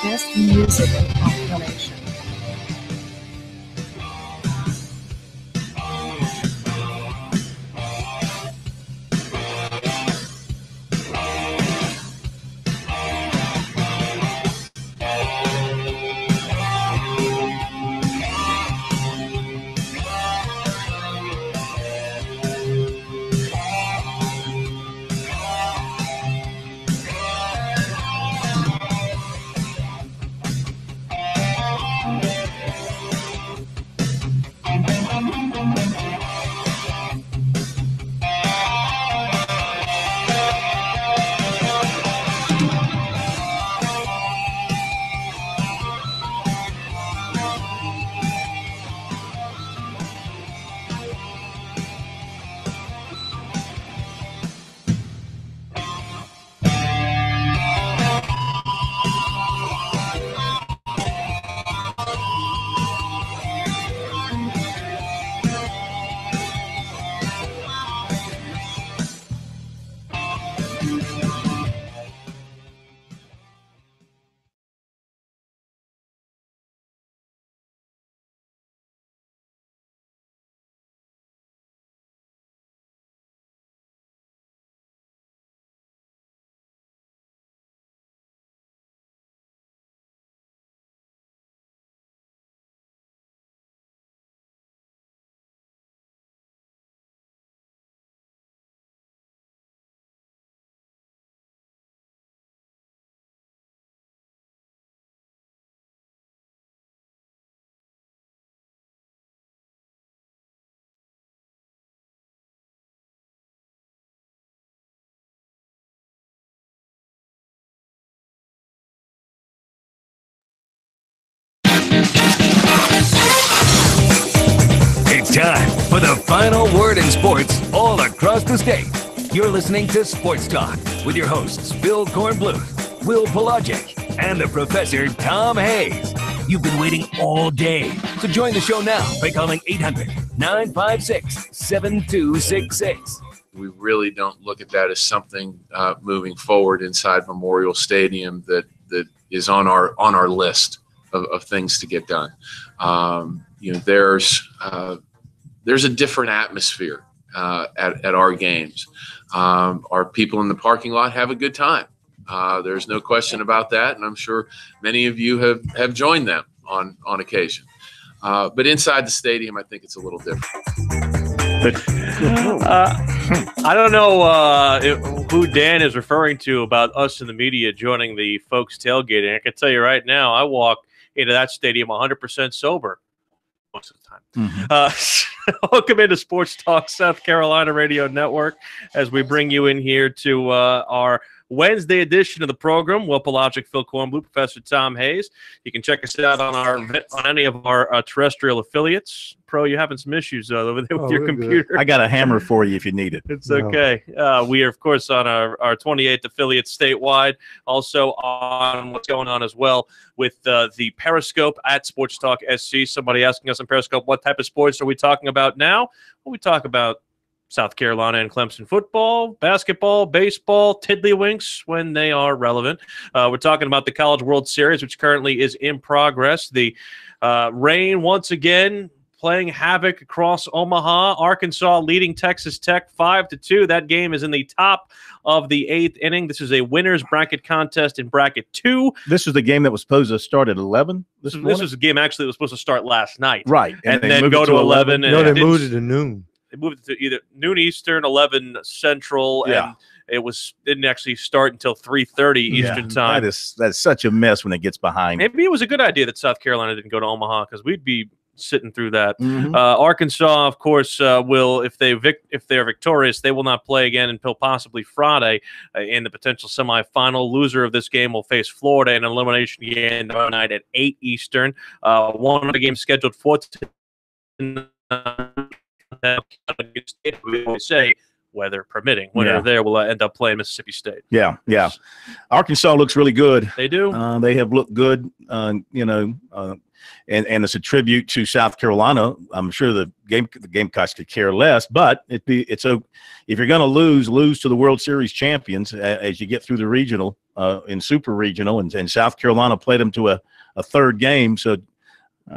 Best music compilation. Time for the final word in sports all across the state. You're listening to Sports Talk with your hosts, Bill Kornbluth, Will Pelagic, and the Professor Tom Hayes. You've been waiting all day, so join the show now by calling 800-956-7266. We really don't look at that as something moving forward inside Memorial Stadium that is on our list of things to get done. There's a different atmosphere at our games. Our people in the parking lot have a good time. There's no question about that, and I'm sure many of you have joined them on occasion. But inside the stadium, I think it's a little different. I don't know who Dan is referring to about us in the media joining the folks tailgating. I can tell you right now, I walk into that stadium 100% sober most of the time. Welcome into Sports Talk South Carolina Radio Network as we bring you in here to our Wednesday edition of the program. Will Pelagic, Phil Kornblue, Professor Tom Hayes. You can check us out on any of our terrestrial affiliates. Pro, you're having some issues over there with your computer. Good. I got a hammer for you if you need it. It's okay. We are, of course, on our 28th affiliate statewide. Also on what's going on as well with the Periscope at SportsTalkSC. Somebody asking us on Periscope, what type of sports are we talking about now? Well, we talk about South Carolina and Clemson football, basketball, baseball, tiddlywinks when they are relevant. We're talking about the College World Series, which currently is in progress. The rain once again playing havoc across Omaha. Arkansas leading Texas Tech 5-2. That game is in the top of the 8th inning. This is a winner's bracket contest in bracket 2. This was the game that was supposed to start at 11 this morning? This was a game actually that was supposed to start last night. Right. And then go to 11. No, they moved it to noon. They moved it to either noon Eastern, 11 Central, and it didn't actually start until 3:30 Eastern time. That's such a mess when it gets behind. Maybe it was a good idea that South Carolina didn't go to Omaha because we'd be sitting through that. Arkansas, of course, will if they're victorious, they will not play again until possibly Friday in the potential semifinal. Loser of this game will face Florida in an elimination game tomorrow night at 8 Eastern. One of the games scheduled for tonight. We always say weather permitting. Winner there will end up playing Mississippi State. Yeah. Arkansas looks really good. They do. They have looked good. And it's a tribute to South Carolina. I'm sure the Gamecocks could care less, but if you're going to lose to the World Series champions as you get through the regional in Super Regional, and South Carolina played them to a third game, so.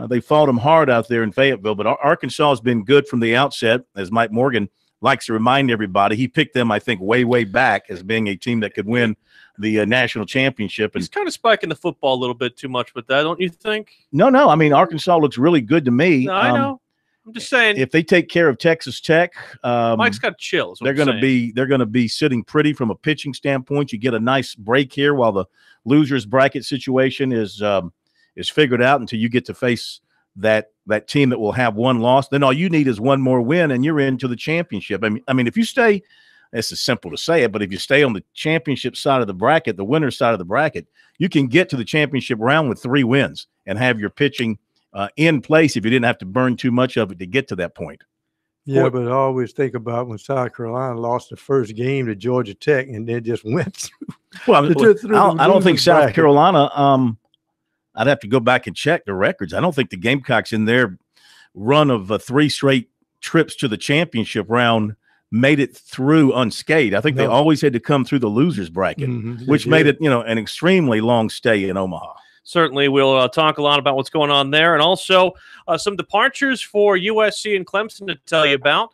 They fought them hard out there in Fayetteville, but Arkansas has been good from the outset, as Mike Morgan likes to remind everybody. He picked them, I think, way back as being a team that could win the national championship. And he's kind of spiking the football a little bit too much with that, don't you think? No. I mean, Arkansas looks really good to me. No, I know. I'm just saying. If they take care of Texas Tech, Mike's got chills. They're going to be sitting pretty from a pitching standpoint. You get a nice break here while the losers bracket situation is figured out until you get to face that team that will have one loss. Then all you need is one more win, and you're into the championship. I mean, if you stay, this is simple to say it, but if you stay on the championship side of the bracket, the winner's side of the bracket, you can get to the championship round with 3 wins and have your pitching in place if you didn't have to burn too much of it to get to that point. Yeah, but I always think about when South Carolina lost the first game to Georgia Tech and then just went through. Well, I don't think South Carolina I'd have to go back and check the records. I don't think the Gamecocks in their run of 3 straight trips to the championship round made it through unscathed. I think they always had to come through the losers bracket, which made it, an extremely long stay in Omaha. Certainly, we'll talk a lot about what's going on there, and also some departures for USC and Clemson to tell you about.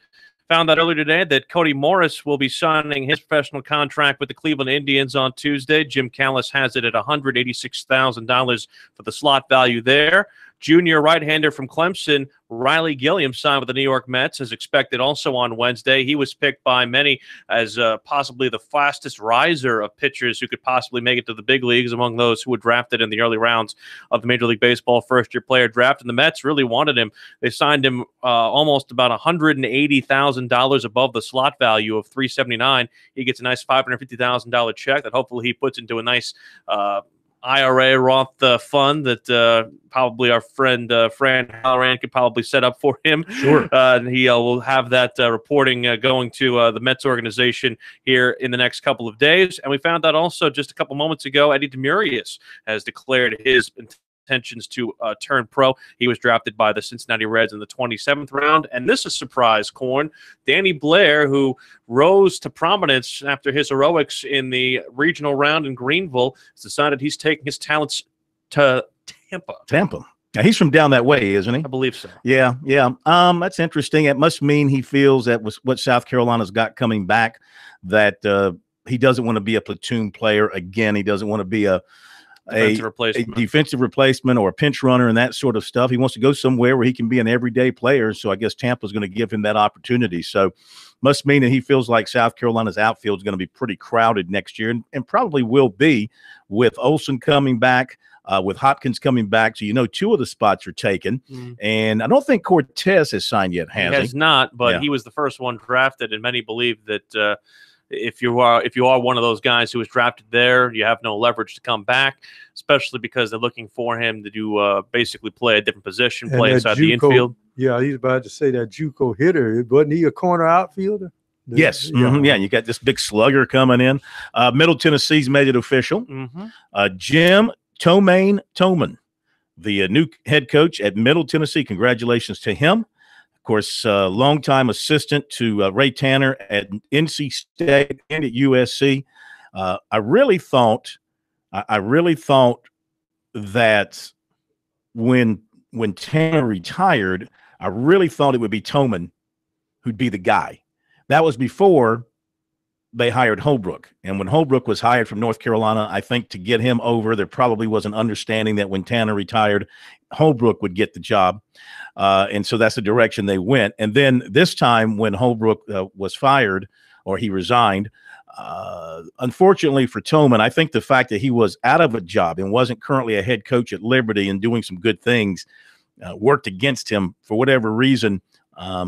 Found out earlier today that Cody Morris will be signing his professional contract with the Cleveland Indians on Tuesday. Jim Callis has it at $186,000 for the slot value there. Junior right-hander from Clemson, Riley Gilliam, signed with the New York Mets, as expected also on Wednesday. He was picked by many as possibly the fastest riser of pitchers who could possibly make it to the big leagues among those who were drafted in the early rounds of the Major League Baseball first-year player draft. And the Mets really wanted him. They signed him almost about $180,000 above the slot value of $379,000. He gets a nice $550,000 check that hopefully he puts into a nice IRA Roth fund that probably our friend Fran Halloran could probably set up for him. Sure. And he will have that reporting going to the Mets organization here in the next couple of days. And we found out also just a couple moments ago, Eddie Demurius has declared his intentions to turn pro. He was drafted by the Cincinnati Reds in the 27th round. And this is a surprise, Corn. Danny Blair, who rose to prominence after his heroics in the regional round in Greenville, has decided he's taking his talents to Tampa. Now, he's from down that way, isn't he? I believe so. Yeah. That's interesting. It must mean he feels that was what South Carolina's got coming back, that he doesn't want to be a platoon player again. He doesn't want to be a defensive replacement or a pinch runner and that sort of stuff. He wants to go somewhere where he can be an everyday player. So I guess Tampa's going to give him that opportunity. So must mean that he feels like South Carolina's outfield is going to be pretty crowded next year, and probably will be, with Olsen coming back, with Hopkins coming back. So, 2 of the spots are taken. And I don't think Cortez has signed yet, has he? He has not, but Yeah. he was the first one drafted, and many believe that if you are one of those guys who was drafted there, you have no leverage to come back, especially because they're looking for him to do basically play a different position, play inside the infield. Yeah, he's about to say that JUCO hitter. Wasn't he a corner outfielder? Yes. Yeah. You got this big slugger coming in. Middle Tennessee's made it official. Jim Toman, the new head coach at Middle Tennessee. Congratulations to him. Of course, longtime assistant to Ray Tanner at NC State and at USC. I really thought that when Tanner retired, I really thought it would be Toman who'd be the guy. That was before they hired Holbrook. And when Holbrook was hired from North Carolina, I think to get him over, there probably was an understanding that when Tanner retired, Holbrook would get the job. And so that's the direction they went. And then this time when Holbrook was fired, or he resigned, unfortunately for Toman, I think the fact that he was out of a job and wasn't currently a head coach at Liberty and doing some good things worked against him for whatever reason.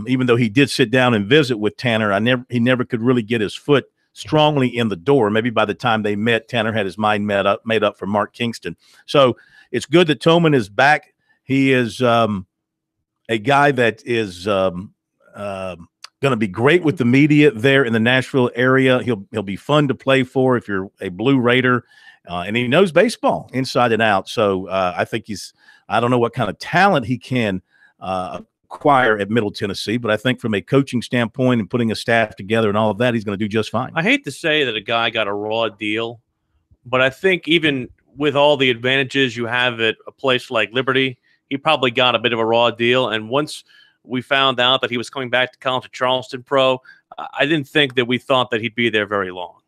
Even though he did sit down and visit with Tanner, he never could really get his foot strongly in the door. Maybe by the time they met, Tanner had his mind made up for Mark Kingston. So it's good that Toman is back. He is a guy that is going to be great with the media there in the Nashville area. He'll be fun to play for if you're a Blue Raider, and he knows baseball inside and out. So I think I don't know what kind of talent he can acquire at Middle Tennessee, but I think from a coaching standpoint and putting a staff together and all of that, he's going to do just fine. I hate to say that a guy got a raw deal, but I think even with all the advantages you have at a place like Liberty, he probably got a bit of a raw deal. And once we found out that he was coming back to college at Charleston Pro, I didn't think that we thought that he'd be there very long.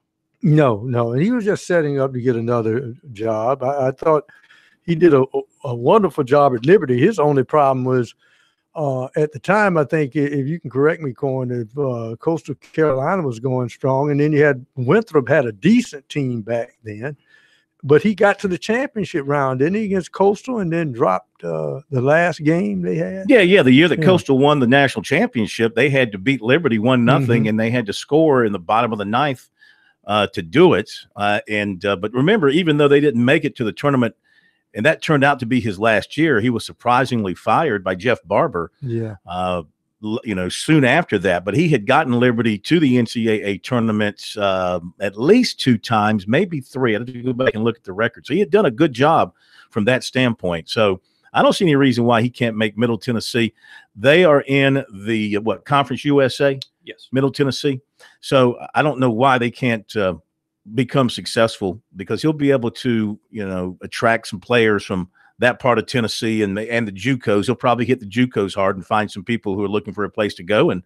No. And he was just setting up to get another job. I thought he did a wonderful job at Liberty. His only problem was, at the time, I think, if you can correct me, Corn, if Coastal Carolina was going strong, and then you had Winthrop had a decent team back then, but he got to the championship round, didn't he, against Coastal, and then dropped the last game they had? Yeah. The year that Coastal won the national championship, they had to beat Liberty 1-0, and they had to score in the bottom of the ninth to do it. But remember, even though they didn't make it to the tournament, and that turned out to be his last year, he was surprisingly fired by Jeff Barber. Soon after that. But he had gotten Liberty to the NCAA tournaments at least 2 times, maybe 3. I have to go back and look at the record. So he had done a good job from that standpoint. So I don't see any reason why he can't make Middle Tennessee. They are in the Conference USA? Yes. Middle Tennessee. So I don't know why they can't become successful, because he'll be able to, attract some players from that part of Tennessee and the JUCOs. He'll probably hit the JUCOs hard and find some people who are looking for a place to go and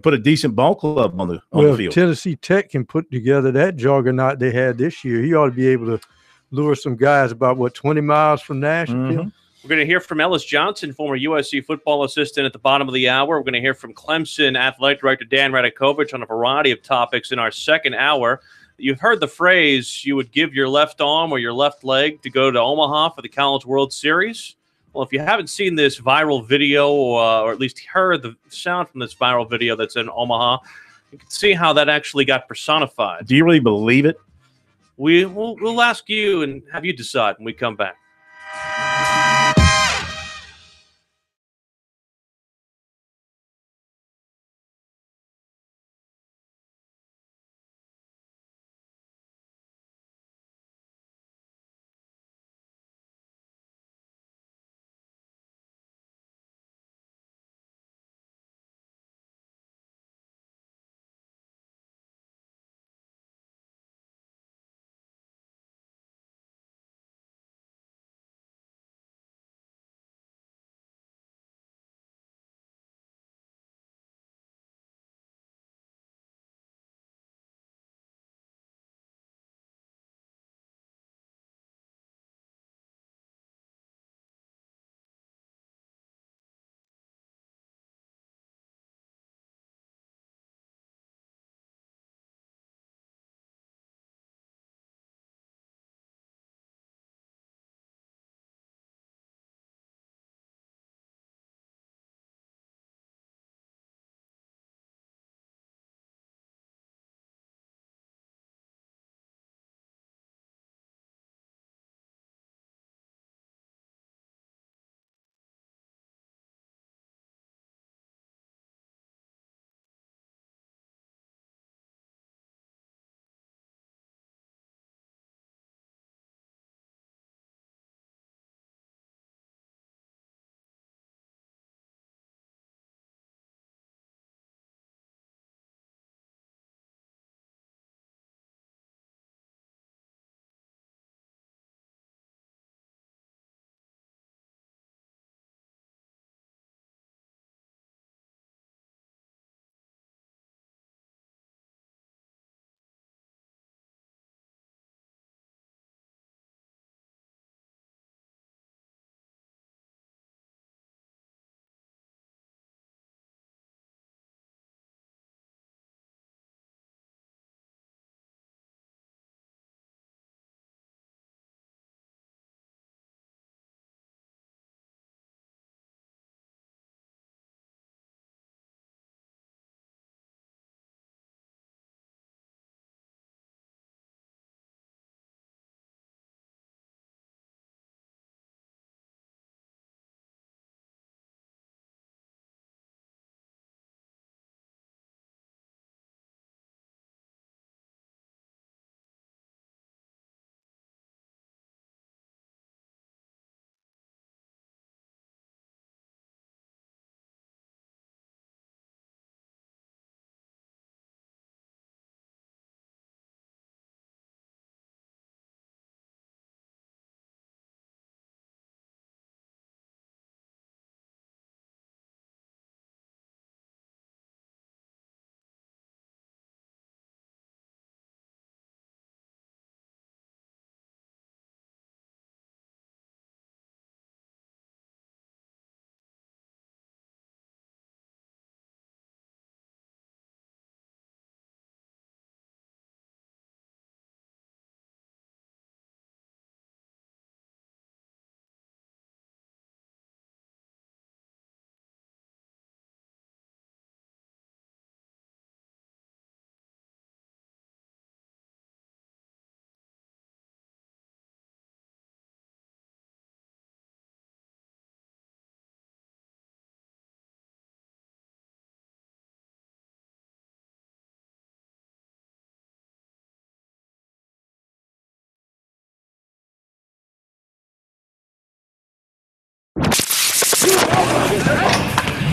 put a decent ball club on the field. If Tennessee Tech can put together that juggernaut they had this year, he ought to be able to lure some guys about 20 miles from Nashville. We're going to hear from Ellis Johnson, former USC football assistant, at the bottom of the hour. We're going to hear from Clemson athletic director Dan Radakovich on a variety of topics in our second hour. You've heard the phrase, you would give your left arm or your left leg to go to Omaha for the College World Series. Well, if you haven't seen this viral video or at least heard the sound from this viral video that's in Omaha, you can see how that actually got personified. Do you really believe it? we'll ask you and have you decide when we come back.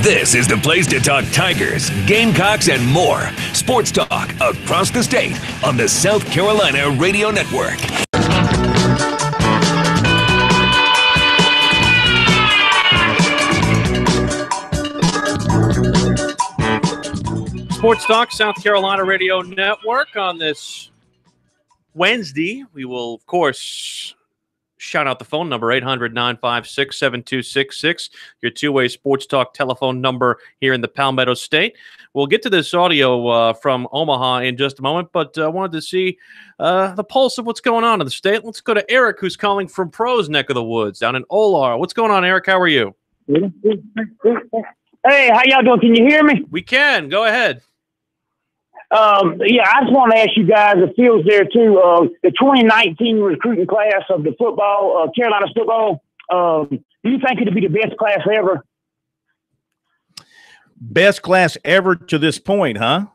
This is the place to talk Tigers, Gamecocks, and more. Sports talk across the state on the South Carolina Radio Network. Sports Talk, South Carolina Radio Network. On this Wednesday, we will, of course, shout out the phone number, 800-956-7266, your two-way Sports Talk telephone number here in the Palmetto State. We'll get to this audio from Omaha in just a moment, but I wanted to see the pulse of what's going on in the state. Let's go to Eric, who's calling from Pro's neck of the woods down in Olar. What's going on, Eric? How are you? Hey, how y'all doing? Can you hear me? We can. Go ahead. Yeah, I just want to ask you guys, the Phil's there too. The 2019 recruiting class of the football, Carolina's football. Do you think it'll be the best class ever? Best class ever to this point, huh?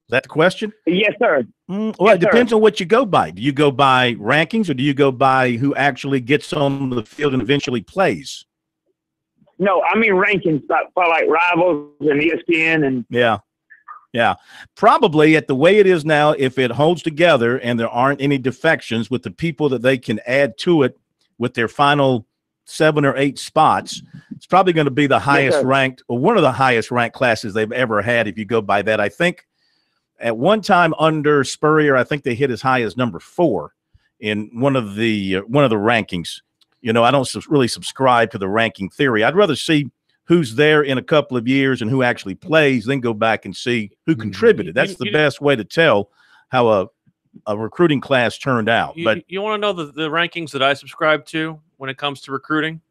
Is that the question? Yes, sir. Well, Yes, it depends sir. on what you go by. Do you go by rankings or do you go by who actually gets on the field and eventually plays? No, I mean rankings, like Rivals and ESPN and. Yeah. Probably at the way it is now, if it holds together and there aren't any defections with the people that they can add to it with their final 7 or 8 spots, it's probably going to be the highest ranked or one of the highest ranked classes they've ever had if you go by that. I think at one time under Spurrier, I think they hit as high as number 4 in one of the rankings. You know, I don't really subscribe to the ranking theory. I'd rather see who's there in a couple of years and who actually plays, then go back and see who contributed. That's the best way to tell how a recruiting class turned out. But you want to know the rankings that I subscribe to when it comes to recruiting?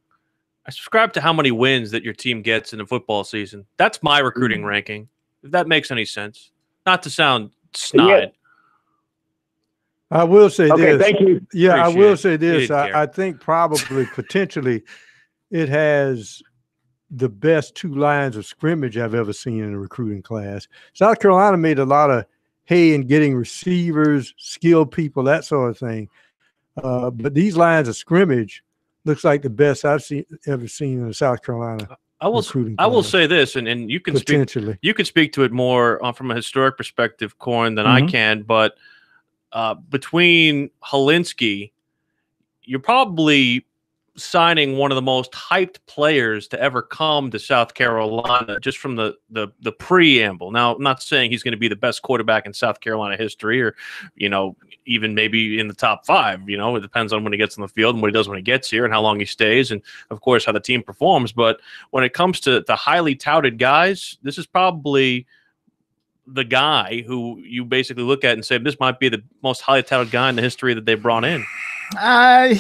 I subscribe to how many wins that your team gets in a football season. That's my recruiting ranking, if that makes any sense. Not to sound snide. I will say this. Thank you. Yeah, Appreciate I will it. say this. You didn't care. I think probably potentially it has the best 2 lines of scrimmage I've ever seen in a recruiting class. South Carolina made a lot of hay in getting receivers, skilled people, that sort of thing. But these lines of scrimmage looks like the best I've ever seen in a South Carolina. I will say this, and you can potentially speak to it more from a historic perspective, Corn, than I can. But between Helinski, you're probably signing one of the most hyped players to ever come to South Carolina just from the preamble. Now, I'm not saying he's going to be the best quarterback in South Carolina history or, you know, even maybe in the top 5. You know, it depends on when he gets on the field and what he does when he gets here and how long he stays and, of course, how the team performs. But when it comes to the highly touted guys, this is probably the guy who you basically look at and say, this might be the most highly touted guy in the history that they brought in.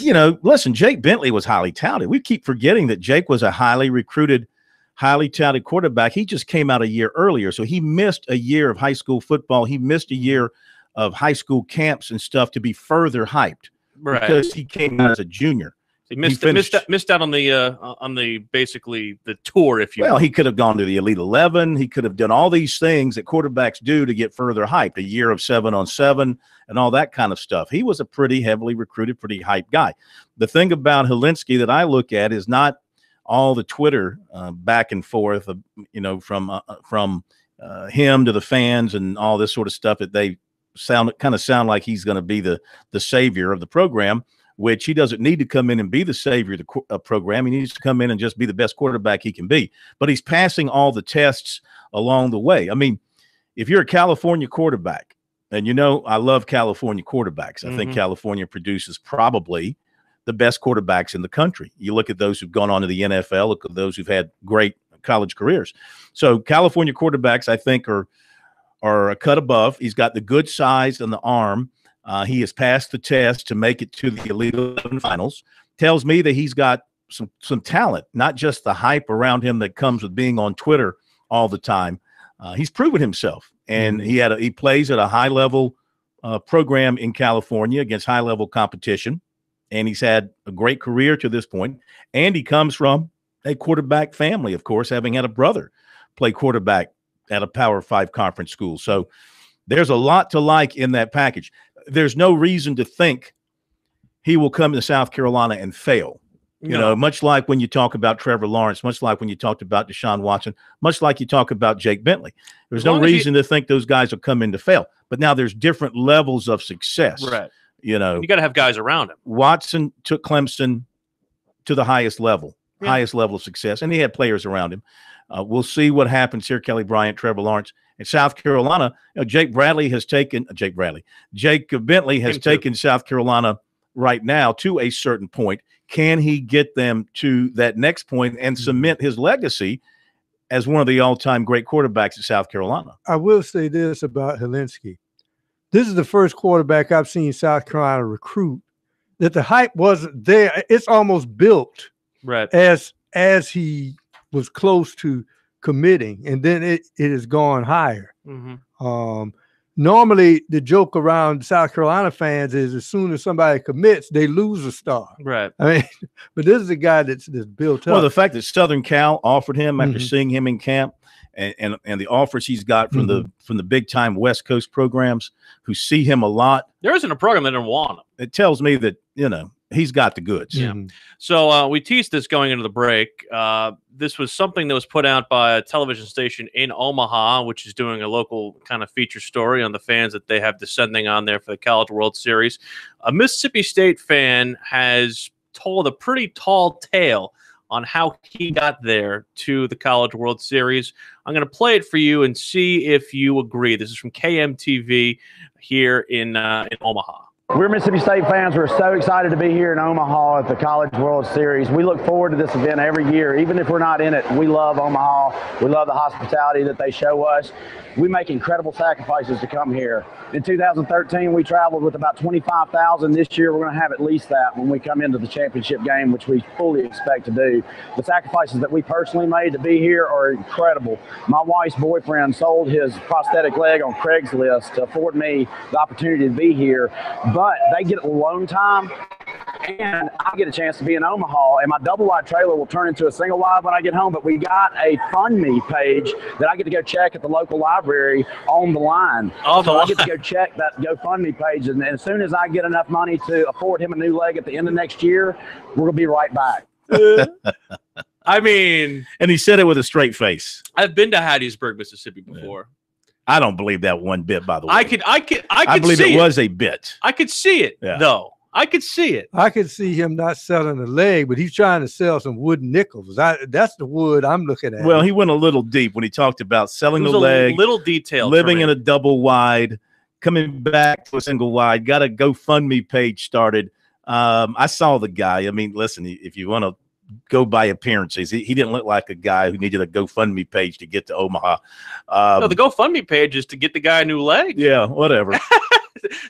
You know, listen, Jake Bentley was highly touted. We keep forgetting that Jake was a highly recruited, highly touted quarterback. He just came out a year earlier. So he missed a year of high school football. He missed a year of high school camps and stuff to be further hyped because he came out as a junior. He missed out on the basically the tour, if you will. Well, he could have gone to the Elite 11. He could have done all these things that quarterbacks do to get further hyped, a year of 7-on-7 and all that kind of stuff. He was a pretty heavily recruited, pretty hyped guy. The thing about Helinski that I look at is not all the Twitter back and forth, you know, from him to the fans and all this sort of stuff that they sound like he's going to be the savior of the program, which he doesn't need to come in and be the savior of the program. He needs to come in and just be the best quarterback he can be. But he's passing all the tests along the way. I mean, if you're a California quarterback, and you know I love California quarterbacks. I think California produces probably the best quarterbacks in the country. You look at those who've gone on to the NFL, look at those who've had great college careers. So California quarterbacks, I think, are a cut above. He's got the good size and the arm. He has passed the test to make it to the Elite 11 finals. Tells me that he's got some talent, not just the hype around him that comes with being on Twitter all the time. He's proven himself, and he plays at a high-level program in California against high-level competition, and he's had a great career to this point. And he comes from a quarterback family, of course, having had a brother play quarterback at a Power 5 conference school. So there's a lot to like in that package. There's no reason to think he will come to South Carolina and fail. You know, much like when you talk about Trevor Lawrence, much like when you talked about Deshaun Watson, much like you talk about Jake Bentley. There's no reason to think those guys will come in to fail. But now there's different levels of success. Right. You know, you got to have guys around him. Watson took Clemson to the highest level of success, and he had players around him. We'll see what happens here. Kelly Bryant, Trevor Lawrence. In South Carolina, you know, Jake Bentley has taken South Carolina right now to a certain point. Can he get them to that next point and cement his legacy as one of the all-time great quarterbacks at South Carolina? I will say this about Helinski. This is the first quarterback I've seen South Carolina recruit that the hype wasn't there. It's almost built as he was close to committing, and then it has gone higher. normally the joke around South Carolina fans is as soon as somebody commits, they lose a star. Right. I mean, but this is a guy that's built up. Well, the fact that Southern Cal offered him after seeing him in camp, and the offers he's got from the big time West Coast programs who see him a lot. There isn't a program that didn't want him. It tells me that he's got the goods. Yeah. So we teased this going into the break. This was something that was put out by a television station in Omaha, which is doing a local kind of feature story on the fans that they have descending on there for the College World Series. A Mississippi State fan has told a pretty tall tale on how he got there to the College World Series. I'm going to play it for you and see if you agree. This is from KMTV here in Omaha. We're Mississippi State fans. We're so excited to be here in Omaha at the College World Series. We look forward to this event every year. Even if we're not in it, we love Omaha. We love the hospitality that they show us. We make incredible sacrifices to come here. In 2013, we traveled with about 25,000. This year, we're going to have at least that when we come into the championship game, which we fully expect to do. The sacrifices that we personally made to be here are incredible. My wife's boyfriend sold his prosthetic leg on Craigslist to afford me the opportunity to be here. But they get alone time, and I get a chance to be in Omaha, and my double-wide trailer will turn into a single-wide when I get home. But we got a Fund Me page that I get to go check at the local library on the line. I get to go check that GoFundMe page, and as soon as I get enough money to afford him a new leg at the end of next year, we're going to be right back. I mean, and he said it with a straight face. I've been to Hattiesburg, Mississippi before. I don't believe that one bit, by the way. I believe it was a bit. I could see it, though. I could see it. I could see him not selling a leg, but he's trying to sell some wooden nickels. That's the wood I'm looking at. Well, he went a little deep when he talked about selling the leg, little detail, living in a double wide, coming back to a single wide, got a GoFundMe page started. I saw the guy. I mean, listen, if you want to go by appearances, he didn't look like a guy who needed a GoFundMe page to get to Omaha. No, the GoFundMe page is to get the guy a new leg. Yeah, whatever.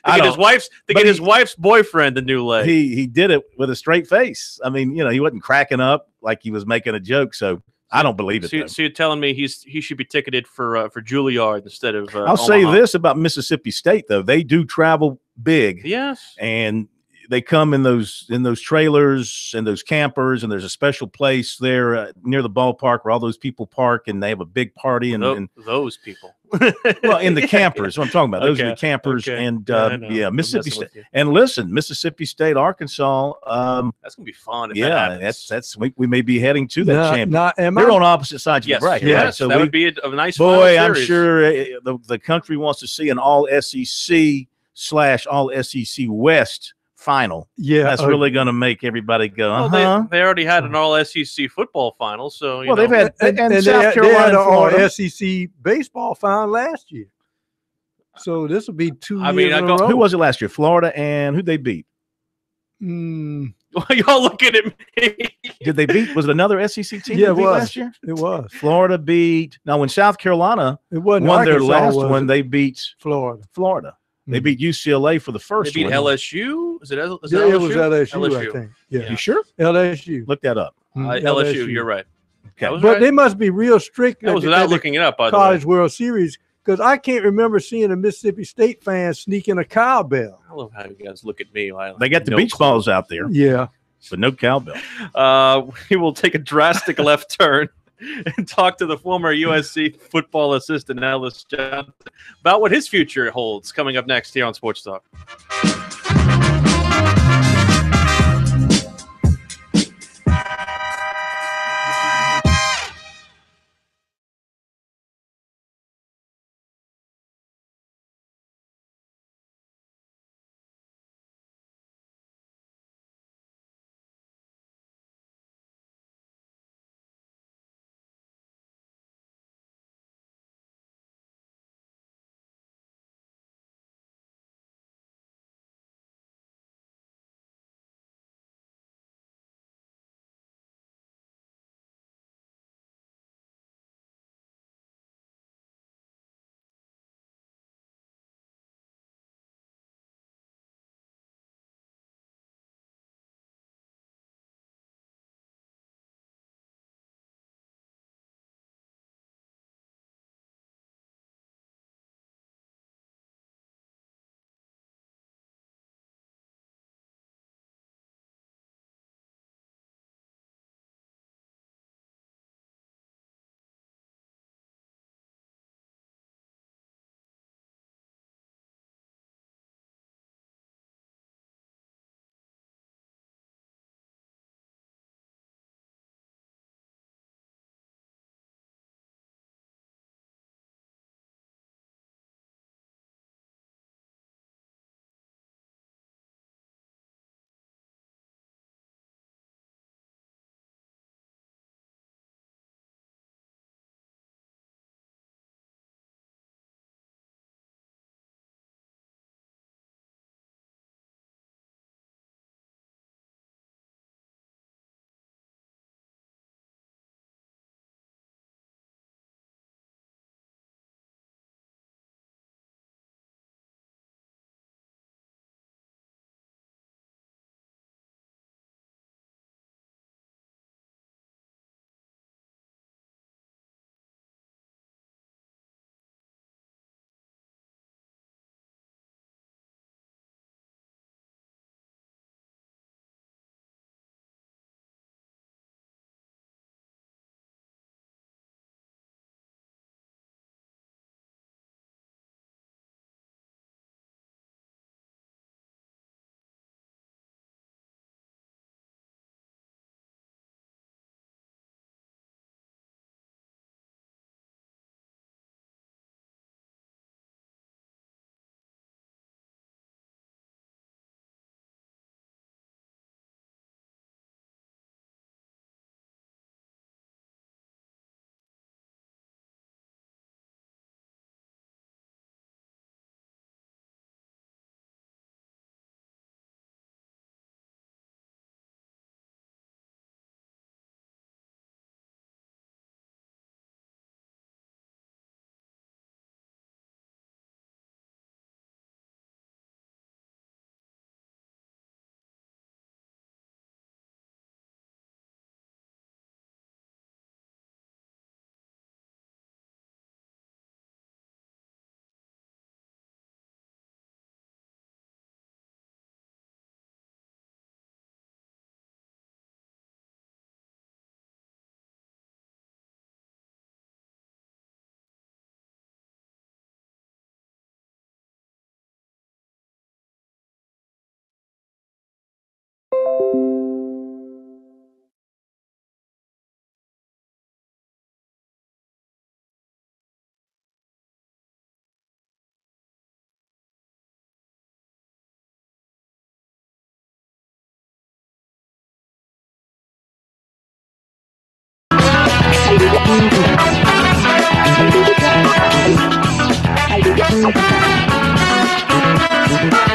to get his wife's boyfriend the new leg. He did it with a straight face. I mean, he wasn't cracking up like he was making a joke. So I don't believe it. So you're telling me he should be ticketed for Juilliard instead of I'll Omaha. say this about Mississippi State, though. They do travel big. Yes. And they come in those trailers and those campers, and there's a special place there near the ballpark where all those people park, and they have a big party. And those people. Well, in the campers, what I'm talking about. Those are the campers, and Mississippi State. And listen, Mississippi State, Arkansas. That's gonna be fun. That's we may be heading to that championship. They're They're on opposite sides of the bracket. Yes, right? So that would be a nice. Boy, I'm sure the country wants to see an all SEC / all SEC West final. Yeah, that's really going to make everybody go. Well, they already had an all SEC football final, so they've had and South they Carolina, had an all Florida. SEC baseball final last year. So this will be 2 years. mean, in a row. Who was it last year? Florida, and who'd they beat? Y'all looking at me? Did they beat? Was it another SEC team? Yeah, it was last year. It was. Florida beat. Now, when South Carolina won their last one, they beat Florida. They beat UCLA for the first one. They beat one. LSU? Is it LSU? It was LSU, I think. Yeah. You sure? LSU. Look that up. LSU, you're right. Okay. But they must be real strict. That was without looking it up, by the way. College World Series, because I can't remember seeing a Mississippi State fan sneaking a cowbell. I love how you guys look at me. They got the beach balls out there. Yeah. But no cowbell. We will take a drastic left turn and talk to the former USC football assistant, Ellis Johnson, about what his future holds coming up next here on Sports Talk.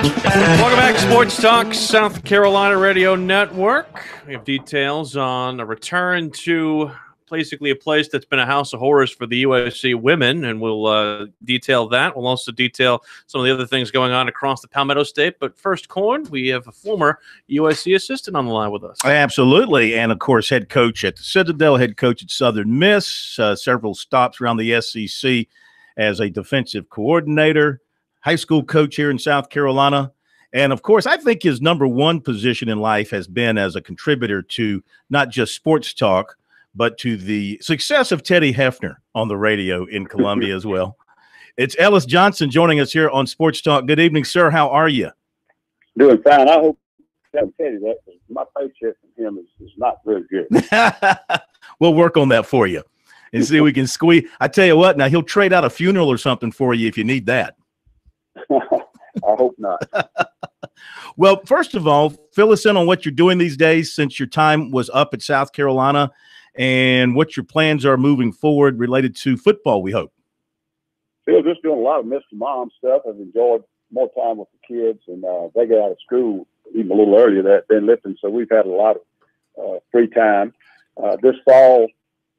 Welcome back, Sports Talk, South Carolina Radio Network. We have details on a return to basically a place that's been a house of horrors for the USC women, and we'll detail that. We'll also detail some of the other things going on across the Palmetto State. But first, Corn, we have a former USC assistant on the line with us. Absolutely, and of course, head coach at the Citadel, head coach at Southern Miss, several stops around the SEC as a defensive coordinator, high school coach here in South Carolina. And, of course, I think his number one position in life has been as a contributor to not just Sports Talk, but to the success of Teddy Hefner on the radio in Columbia as well. It's Ellis Johnson joining us here on Sports Talk. Good evening, sir. How are you? Doing fine. I hope I can tell you that my paycheck from him is not very good. We'll work on that for you and see if we can squeeze. I tell you what, now he'll trade out a funeral or something for you if you need that. I hope not. Well, first of all, fill us in on what you're doing these days since your time was up at South Carolina and what your plans are moving forward related to football, we hope. Still just doing a lot of Mr. Mom stuff. I've enjoyed more time with the kids, and they get out of school even a little earlier than Ben Lippen, so we've had a lot of free time. This fall,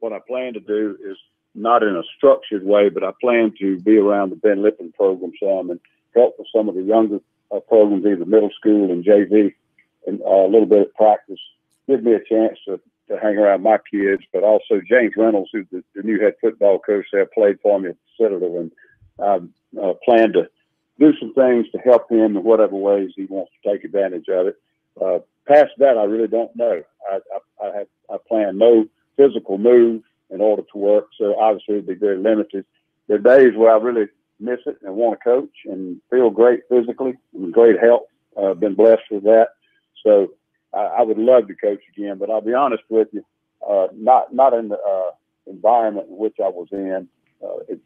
what I plan to do is not in a structured way, but I plan to be around the Ben Lippen program some and help with some of the younger programs, either middle school and JV, and a little bit of practice. Give me a chance to hang around my kids, but also James Reynolds, who's the new head football coach there, played for me at the Citadel, and I plan to do some things to help him in whatever ways he wants to take advantage of it. Past that, I really don't know. I plan no physical move in order to work, so obviously it'd be very limited. There are days where I really miss it and want to coach and feel great physically and great health. Been blessed with that. So I would love to coach again, but I'll be honest with you, not in the environment in which I was in. It's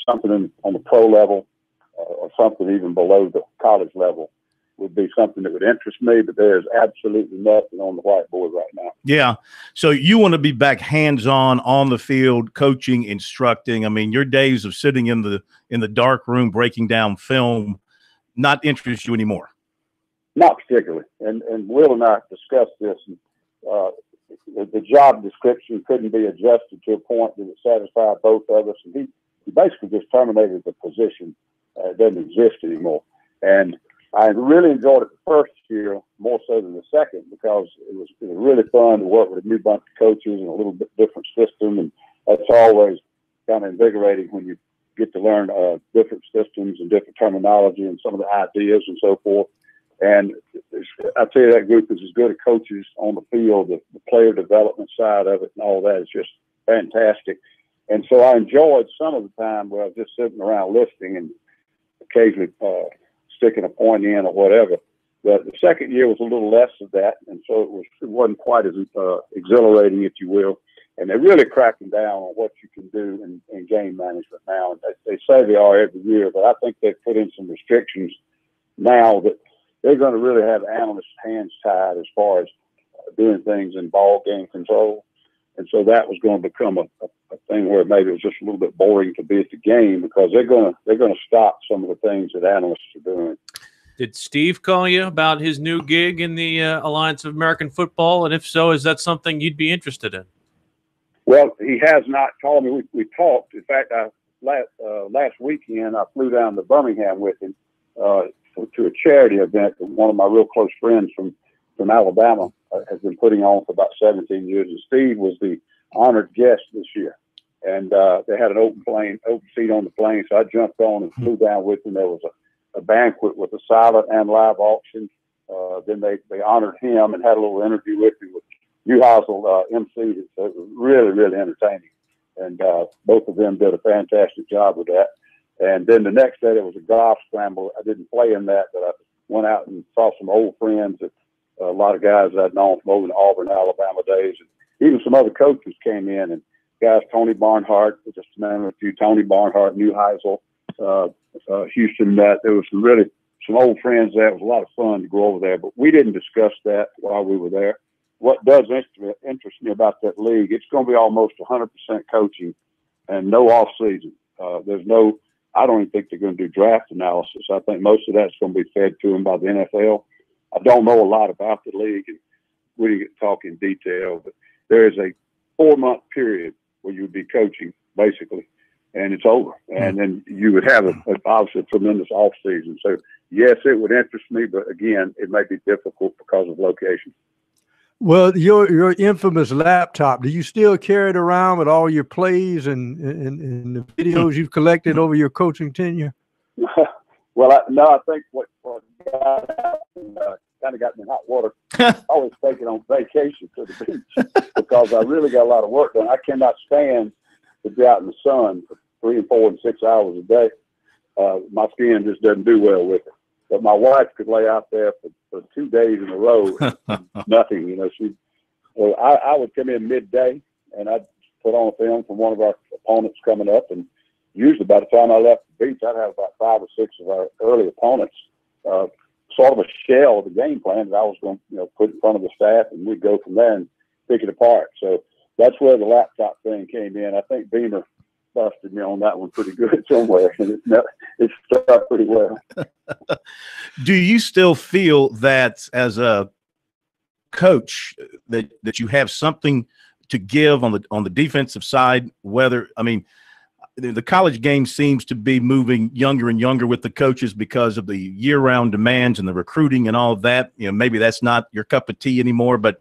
something on the pro level or something even below the college level would be something that would interest me, but there's absolutely nothing on the whiteboard right now. Yeah. So you want to be back hands-on on the field, coaching, instructing. I mean, your days of sitting in the dark room breaking down film not interest you anymore. Not particularly. And Will and I discussed this. And, the job description couldn't be adjusted to a point that it satisfied both of us. And he basically just terminated the position. It doesn't exist anymore. And I really enjoyed it the first year more so than the second because it was really fun to work with a new bunch of coaches and a little bit different system. And that's always kind of invigorating when you get to learn different systems and different terminology and some of the ideas and so forth. And I tell you, that group is as good as coaches on the field. The player development side of it and all that is just fantastic. And so I enjoyed some of the time where I was just sitting around listening and occasionally sticking a point in or whatever. But the second year was a little less of that, and so it wasn't quite as exhilarating, if you will. And they're really cracking down on what you can do in game management now. And they say they are every year, but I think they've put in some restrictions now that they're going to really have analysts' hands tied as far as doing things in ball game control. And so that was going to become a thing where maybe it was just a little bit boring to be at the game because they're going to stop some of the things that analysts are doing. Did Steve call you about his new gig in the Alliance of American Football? And if so, is that something you'd be interested in? Well, he has not called me. We talked. In fact, last weekend I flew down to Birmingham with him to a charity event that one of my real close friends from Alabama has been putting on for about 17 years. And Steve was the honored guest this year. And they had an open seat on the plane. So I jumped on and flew down with him. There was a banquet with a silent and live auction. Then they honored him and had a little interview with him with Newhousel emceed it. So it was really, really entertaining. And both of them did a fantastic job with that. And then the next day there was a golf scramble. I didn't play in that, but I went out and saw some old friends that a lot of guys I'd known from over in Auburn, Alabama days. And even some other coaches came in, and guys, Tony Barnhart, just to name a few, Tony Barnhart, Newhousel, Houston Nutt. There was some old friends there. It was a lot of fun to go over there, but we didn't discuss that while we were there. What does interest me about that league, it's going to be almost 100% coaching and no off season. There's no I don't even think they're going to do draft analysis. I think most of that's going to be fed to them by the NFL. I don't know a lot about the league, and we didn't get to talk in detail, but there is a 4-month period where you would be coaching, basically, and it's over. And then you would have, obviously, a tremendous off season. So, yes, it would interest me, but, again, it may be difficult because of location. Well, your infamous laptop, do you still carry it around with all your plays and the videos you've collected over your coaching tenure? Well, I think what kind of got me in hot water. I always take it on vacation to the beach because I really got a lot of work done. I cannot stand to be out in the sun for 3 and 4 and 6 hours a day. My skin just doesn't do well with it. But my wife could lay out there for 2 days in a row, nothing. You know, I would come in midday and I'd put on a film from one of our opponents coming up, and usually by the time I left the beach, I'd have about 5 or 6 of our early opponents, sort of a shell of the game plan that I was going to, put in front of the staff, and we'd go from there and pick it apart. So that's where the laptop thing came in. I think Beamer busted me on that one pretty good somewhere, and it started pretty well. Do you still feel that as a coach that you have something to give on the defensive side? The college game seems to be moving younger and younger with the coaches because of the year-round demands and the recruiting and all of that. Maybe that's not your cup of tea anymore, but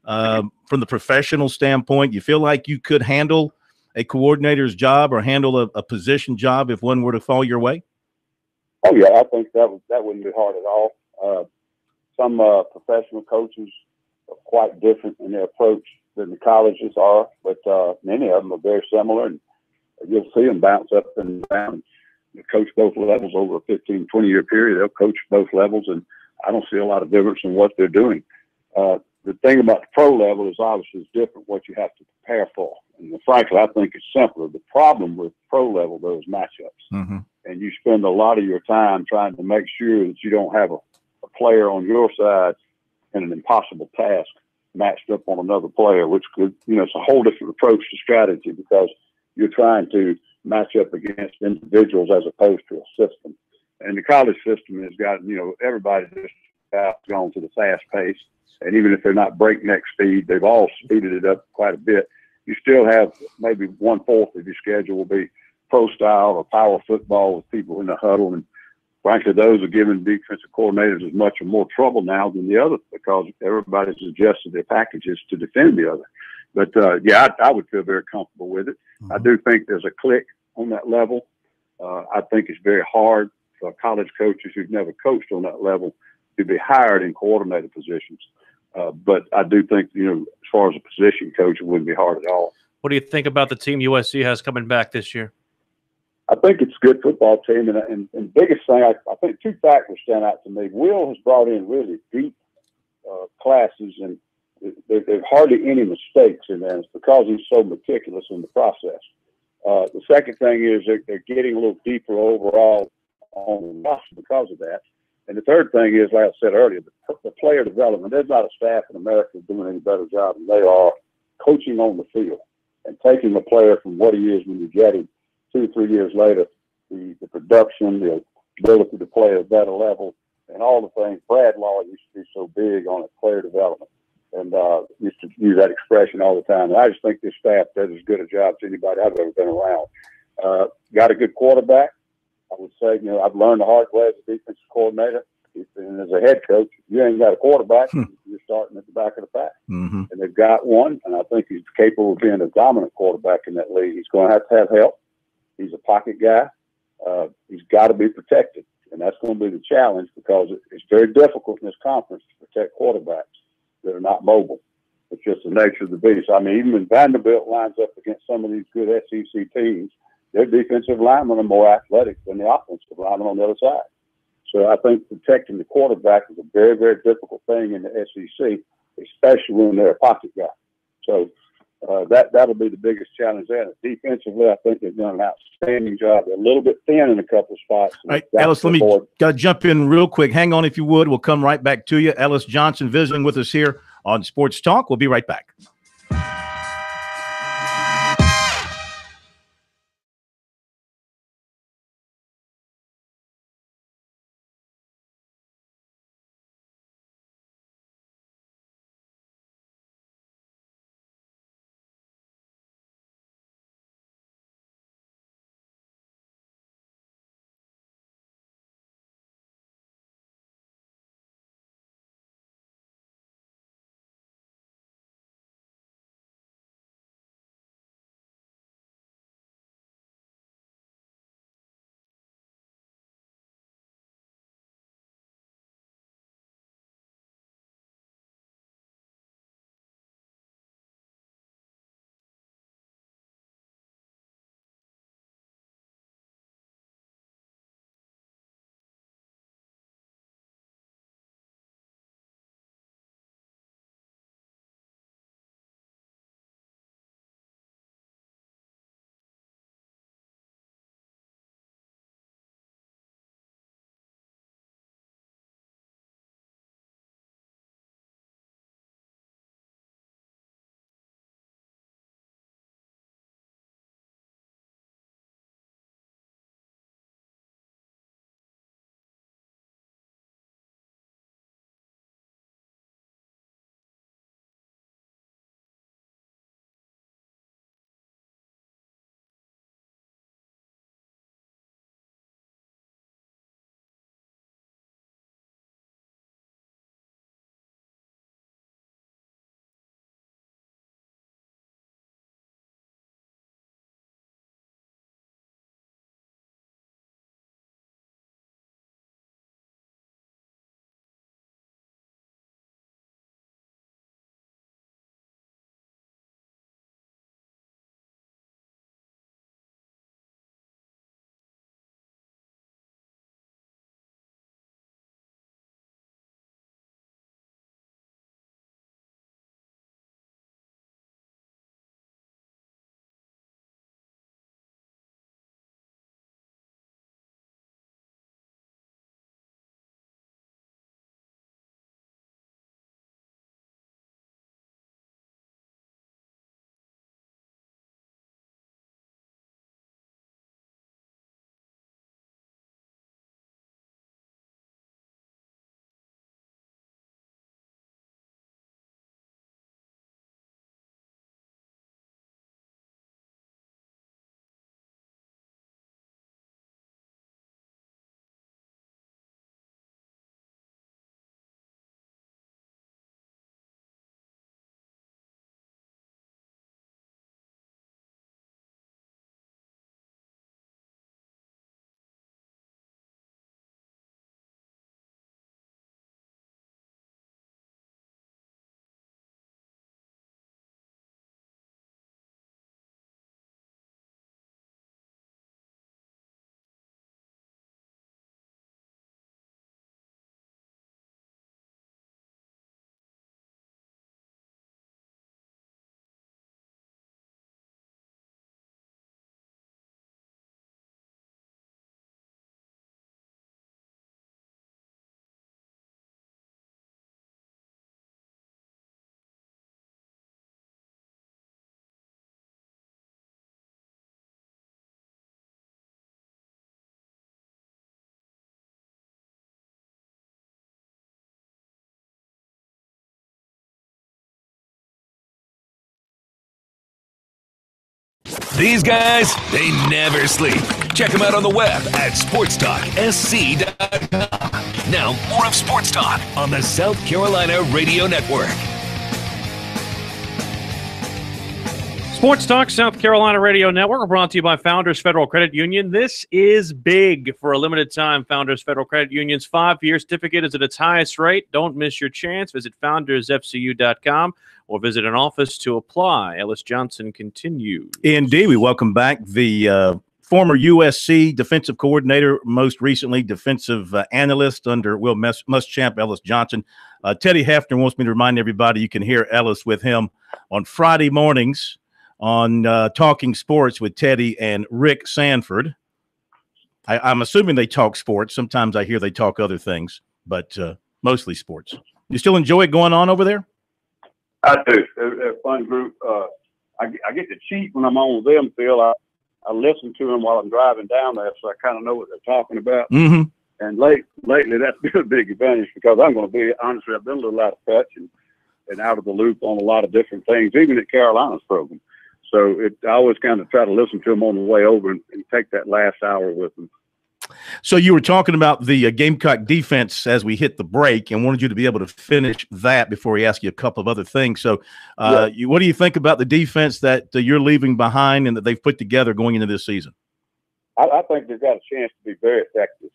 from the professional standpoint, you feel like you could handle a coordinator's job or handle a position job if one were to fall your way? Oh, yeah, I think that wouldn't be hard at all. Some professional coaches are quite different in their approach than the colleges are, but many of them are very similar, and you'll see them bounce up and down. They coach both levels over a 15, 20-year period. They'll coach both levels, and I don't see a lot of difference in what they're doing. The thing about the pro level is obviously it's different what you have to prepare for. And frankly, I think it's simpler. The problem with pro level, though, is matchups. Mm-hmm. And you spend a lot of your time trying to make sure that you don't have a player on your side in an impossible task matched up on another player, which could, it's a whole different approach to strategy because you're trying to match up against individuals as opposed to a system. And the college system has got, everybody just gone to the fast pace. And even if they're not breakneck speed, they've all speeded it up quite a bit. You still have maybe 1/4 of your schedule will be pro style or power football with people in the huddle. And frankly, those are giving defensive coordinators as much or more trouble now than the other because everybody's adjusted their packages to defend the other. But, I would feel very comfortable with it. Mm-hmm. I do think there's a click on that level. I think it's very hard for college coaches who've never coached on that level to be hired in coordinator positions. But I do think, as far as a position coach, it wouldn't be hard at all. What do you think about the team USC has coming back this year? I think it's a good football team. And the biggest thing, I think 2 factors stand out to me. Will has brought in really deep classes, and there's hardly any mistakes in there. It's because he's so meticulous in the process. The second thing is they're getting a little deeper overall on the roster because of that. And the third thing is, like I said earlier, the player development. There's not a staff in America doing any better job than they are coaching on the field and taking a player from what he is when you get him 2 or 3 years later, the production, the ability to play at a better level, and all the things. Brad Law used to be so big on player development and used to use that expression all the time. And I just think this staff does as good a job as anybody I've ever been around. Got a good quarterback. I would say, I've learned the hard way as a defensive coordinator. And as a head coach, if you ain't got a quarterback, you're starting at the back of the pack. Mm-hmm. And they've got one, and I think he's capable of being a dominant quarterback in that league. He's going to have help. He's a pocket guy. He's got to be protected. And that's going to be the challenge because it's very difficult in this conference to protect quarterbacks that are not mobile. It's just the nature of the beast. I mean, even when Vanderbilt lines up against some of these good SEC teams, their defensive linemen are more athletic than the offensive linemen on the other side. So I think protecting the quarterback is a very, very difficult thing in the SEC, especially when they're a pocket guy. So that'll be the biggest challenge there. And defensively, I think they've done an outstanding job. They're a little bit thin in a couple of spots. All right, Ellis, let me jump in real quick. Hang on if you would. We'll come right back to you. Ellis Johnson visiting with us here on Sports Talk. We'll be right back. These guys, they never sleep. Check them out on the web at SportsTalkSC.com. Now, more of Sports Talk on the South Carolina Radio Network. Sports Talk, South Carolina Radio Network, brought to you by Founders Federal Credit Union. This is big. For a limited time, Founders Federal Credit Union's 5-year certificate is at its highest rate. Don't miss your chance. Visit foundersfcu.com or visit an office to apply. Ellis Johnson continues. Indeed, we welcome back the former USC defensive coordinator, most recently defensive analyst under Will Muschamp, Ellis Johnson. Teddy Hefner wants me to remind everybody you can hear Ellis with him on Friday mornings on Talking Sports with Teddy and Rick Sanford. I'm assuming they talk sports. Sometimes I hear they talk other things, but mostly sports. You still enjoy it going on over there? I do. They're a fun group. I get to cheat when I'm on with them, Phil. I listen to them while I'm driving down there, so I kind of know what they're talking about. Mm-hmm. And lately, that's been a big advantage because I'm going to be, honestly, I've been a little out of touch and out of the loop on a lot of different things, even at Carolina's program. So I always kind of try to listen to them on the way over and take that last hour with them. So you were talking about the Gamecock defense as we hit the break and wanted you to be able to finish that before we ask you a couple of other things. So what do you think about the defense that you're leaving behind and that they've put together going into this season? I think they've got a chance to be very effective.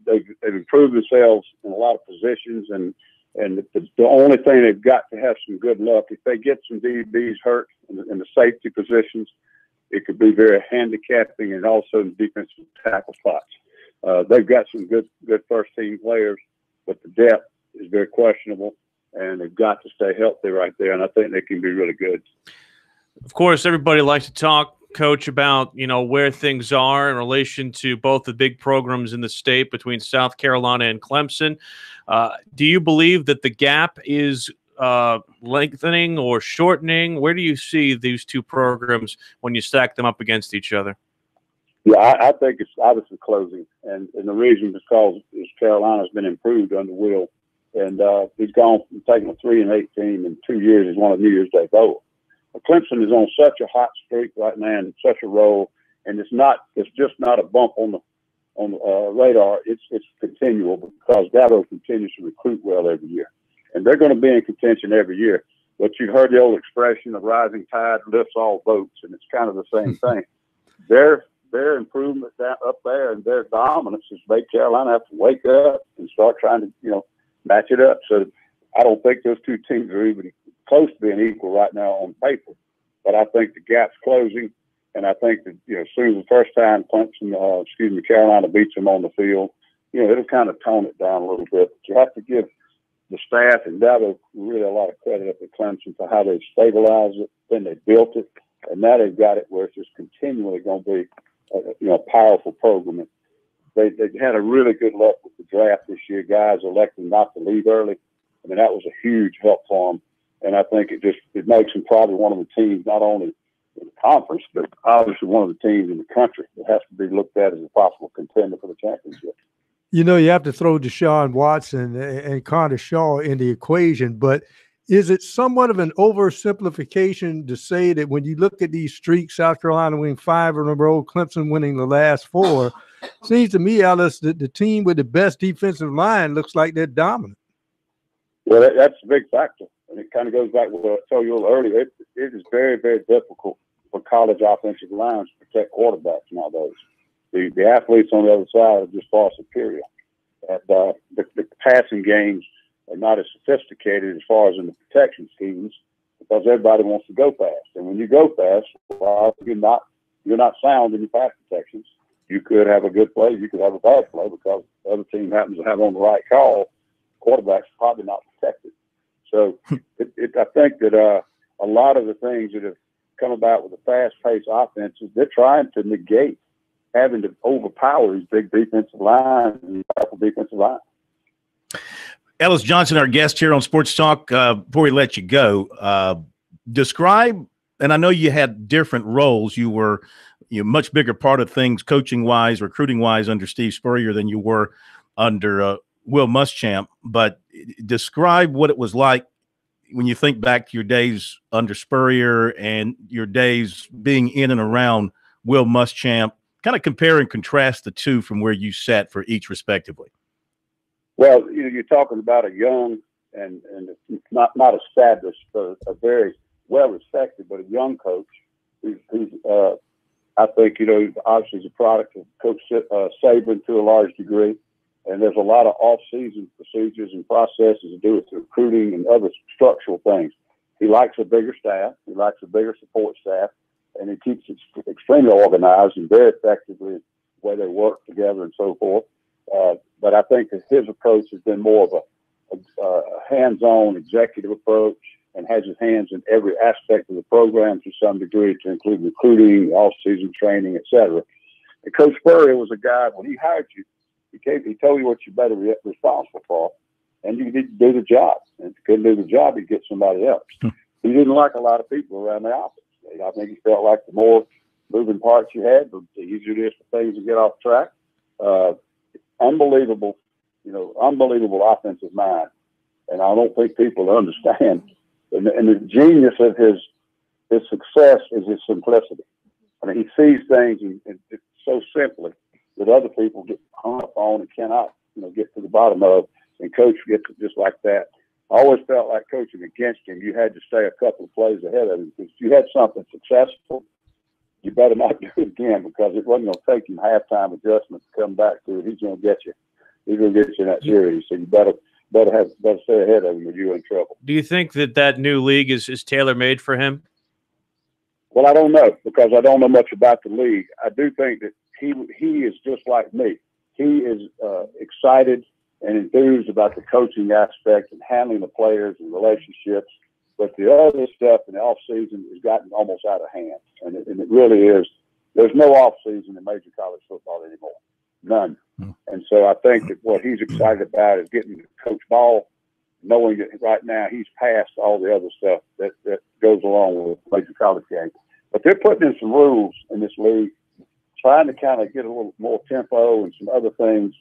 They've improved themselves in a lot of positions, and the only thing they've got to have some good luck. If they get some DBs hurt in the safety positions, it could be very handicapping, and also in defensive tackle spots. They've got some good first-team players, but the depth is very questionable, and they've got to stay healthy right there, and I think they can be really good. Of course, everybody likes to talk, Coach, about where things are in relation to both the big programs in the state between South Carolina and Clemson. Do you believe that the gap is lengthening or shortening? Where do you see these two programs when you stack them up against each other? Yeah, I think it's obviously closing, and the reason because Carolina's been improved under Will, and he's gone from taking a 3-8 team in 2 years. He's won a New Year's Day Bowl. But Clemson is on such a hot streak right now and such a roll, and it's just not a bump on the radar. It's continual because Dabo continues to recruit well every year. And they're going to be in contention every year. But you've heard the old expression of rising tide lifts all boats, and it's kind of the same thing. Their improvement up there and their dominance has made Carolina have to wake up and start trying to, match it up. So I don't think those two teams are even close to being equal right now on paper. But I think the gap's closing, and I think that, as soon as the first time Carolina beats them on the field, it'll kind of tone it down a little bit. But you have to give the staff and Dabo really a lot of credit up at Clemson for how they stabilized it, then they built it, and now they've got it where it's just continually going to be a powerful program. They had a really good luck with the draft this year. Guys elected not to leave early. I mean, that was a huge help for them, and I think it makes them probably one of the teams not only in the conference, but obviously one of the teams in the country that has to be looked at as a possible contender for the championship. You have to throw Deshaun Watson and Connor Shaw in the equation, but is it somewhat of an oversimplification to say that when you look at these streaks, South Carolina winning 5 in a row, Clemson winning the last 4, seems to me, Ellis, that the team with the best defensive line looks like they're dominant? Well, that's a big factor, and it kind of goes back to what I told you a little earlier. It is very, very difficult for college offensive lines to protect quarterbacks nowadays. The athletes on the other side are just far superior. And the passing games are not as sophisticated as far as in the protection schemes because everybody wants to go fast. And when you go fast, well, you're not sound in your pass protections. You could have a good play, you could have a bad play because the other team happens to have on the right call. Quarterback's probably not protected. So I think that a lot of the things that have come about with the fast-paced offenses, they're trying to negate having to overpower these big defensive lines and powerful defensive lines. Ellis Johnson, our guest here on Sports Talk. Before we let you go, describe, and I know you had different roles. You were much bigger part of things coaching-wise, recruiting-wise under Steve Spurrier than you were under Will Muschamp, but describe what it was like when you think back to your days under Spurrier and your days being in and around Will Muschamp, kind of compare and contrast the two from where you sat for each respectively. Well, you're talking about a young and not established, but a very well respected, but a young coach who's I think, obviously is a product of Coach Saban to a large degree. And there's a lot of off-season procedures and processes to do with recruiting and other structural things. He likes a bigger staff. He likes a bigger support staff. And he keeps it extremely organized and very effectively the way they work together and so forth. But I think that his approach has been more of a hands-on executive approach and has his hands in every aspect of the program to some degree, to include recruiting, off-season training, et cetera. And Coach Spurrier was a guy, when he hired you, he told you what you better be responsible for, and you need to do the job. And if you couldn't do the job, he'd get somebody else. He didn't like a lot of people around the office. I think he felt like the more moving parts you had, the easier it is for things to get off track. Unbelievable offensive mind. And I don't think people understand. And the genius of his success is his simplicity. I mean, he sees things and so simply that other people get hung up on and cannot, get to the bottom of. And Coach gets it just like that. I always felt like coaching against him, you had to stay a couple of plays ahead of him, because if you had something successful, you better not do it again, because it wasn't going to take him halftime adjustment to come back to it. He's going to get you. He's going to get you in that series. So you better stay ahead of him, or you're in trouble. Do you think that new league is tailor-made for him? Well, I don't know, because I don't know much about the league. I do think that he is just like me. He is excited and enthused about the coaching aspect and handling the players and relationships. But the other stuff in the off-season has gotten almost out of hand. And it really is. There's no off-season in major college football anymore. None. And so I think that what he's excited about is getting to coach ball, knowing that right now he's past all the other stuff that goes along with major college games. But they're putting in some rules in this league, trying to kind of get a little more tempo and some other things,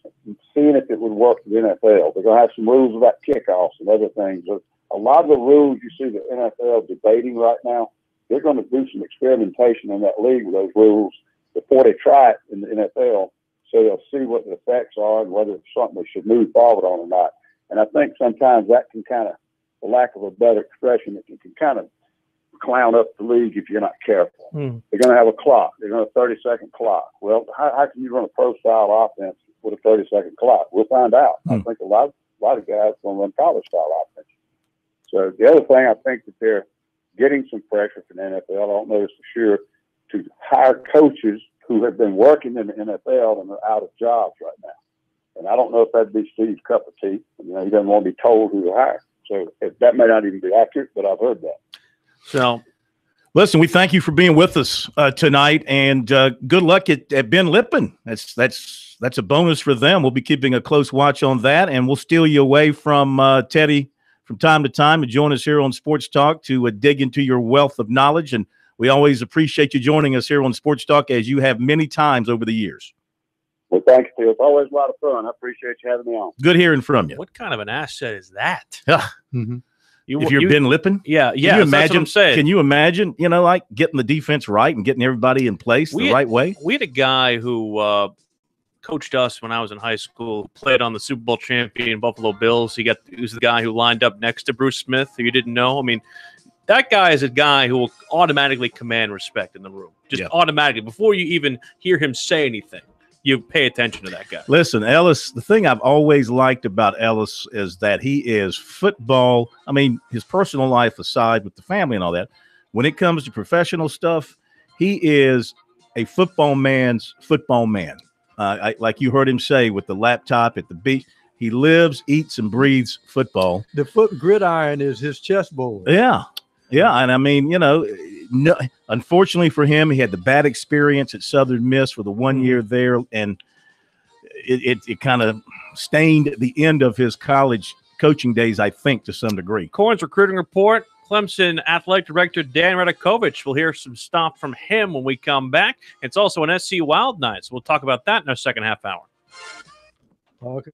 seeing if it would work for the NFL. They're going to have some rules about kickoffs and other things. A lot of the rules you see the NFL debating right now, they're going to do some experimentation in that league with those rules before they try it in the NFL, so they'll see what the effects are and whether it's something they should move forward on or not. And I think sometimes that can kind of, for lack of a better expression, it can kind of clown up the league if you're not careful. They're going to have a clock. They're going to have a 30-second clock. Well, how can you run a pro-style offense with a 30-second clock? We'll find out. I think a lot of guys are going to run college-style offense. So the other thing, I think that they're getting some pressure from the NFL. I don't know this for sure, to hire coaches who have been working in the NFL and are out of jobs right now. And I don't know if that'd be Steve's cup of tea. He doesn't want to be told who to hire. So that may not even be accurate, but I've heard that. So, listen, we thank you for being with us tonight, and good luck at Ben Lippen. That's a bonus for them. We'll be keeping a close watch on that, and we'll steal you away from Teddy from time to time to join us here on Sports Talk to dig into your wealth of knowledge. And we always appreciate you joining us here on Sports Talk, as you have many times over the years. Well, thank you, Phil. It's always a lot of fun. I appreciate you having me on. Good hearing from you. what kind of an asset is that? If you're Ben Lippen, yeah, can you imagine? That's what I'm saying. Can you imagine? Like getting the defense right and getting everybody in place the right way. We had a guy who coached us when I was in high school. Played on the Super Bowl champion Buffalo Bills. He was the guy who lined up next to Bruce Smith, who you didn't know. I mean, that guy is a guy who will automatically command respect in the room, just automatically before you even hear him say anything. You pay attention to that guy. Listen, Ellis, the thing I've always liked about Ellis is that he is football. I mean, his personal life aside with the family and all that, when it comes to professional stuff, he is a football man's football man. Like you heard him say with the laptop at the beach, he lives, eats, and breathes football. The foot gridiron is his chessboard. Yeah. Yeah. And I mean, no, unfortunately for him, he had the bad experience at Southern Miss for the 1 year there, and it kind of stained the end of his college coaching days, I think, to some degree. Corn's recruiting report. Clemson Athletic Director Dan Radakovich. We'll hear some stuff from him when we come back. It's also an SC Wild Night, so we'll talk about that in our second half hour. Okay.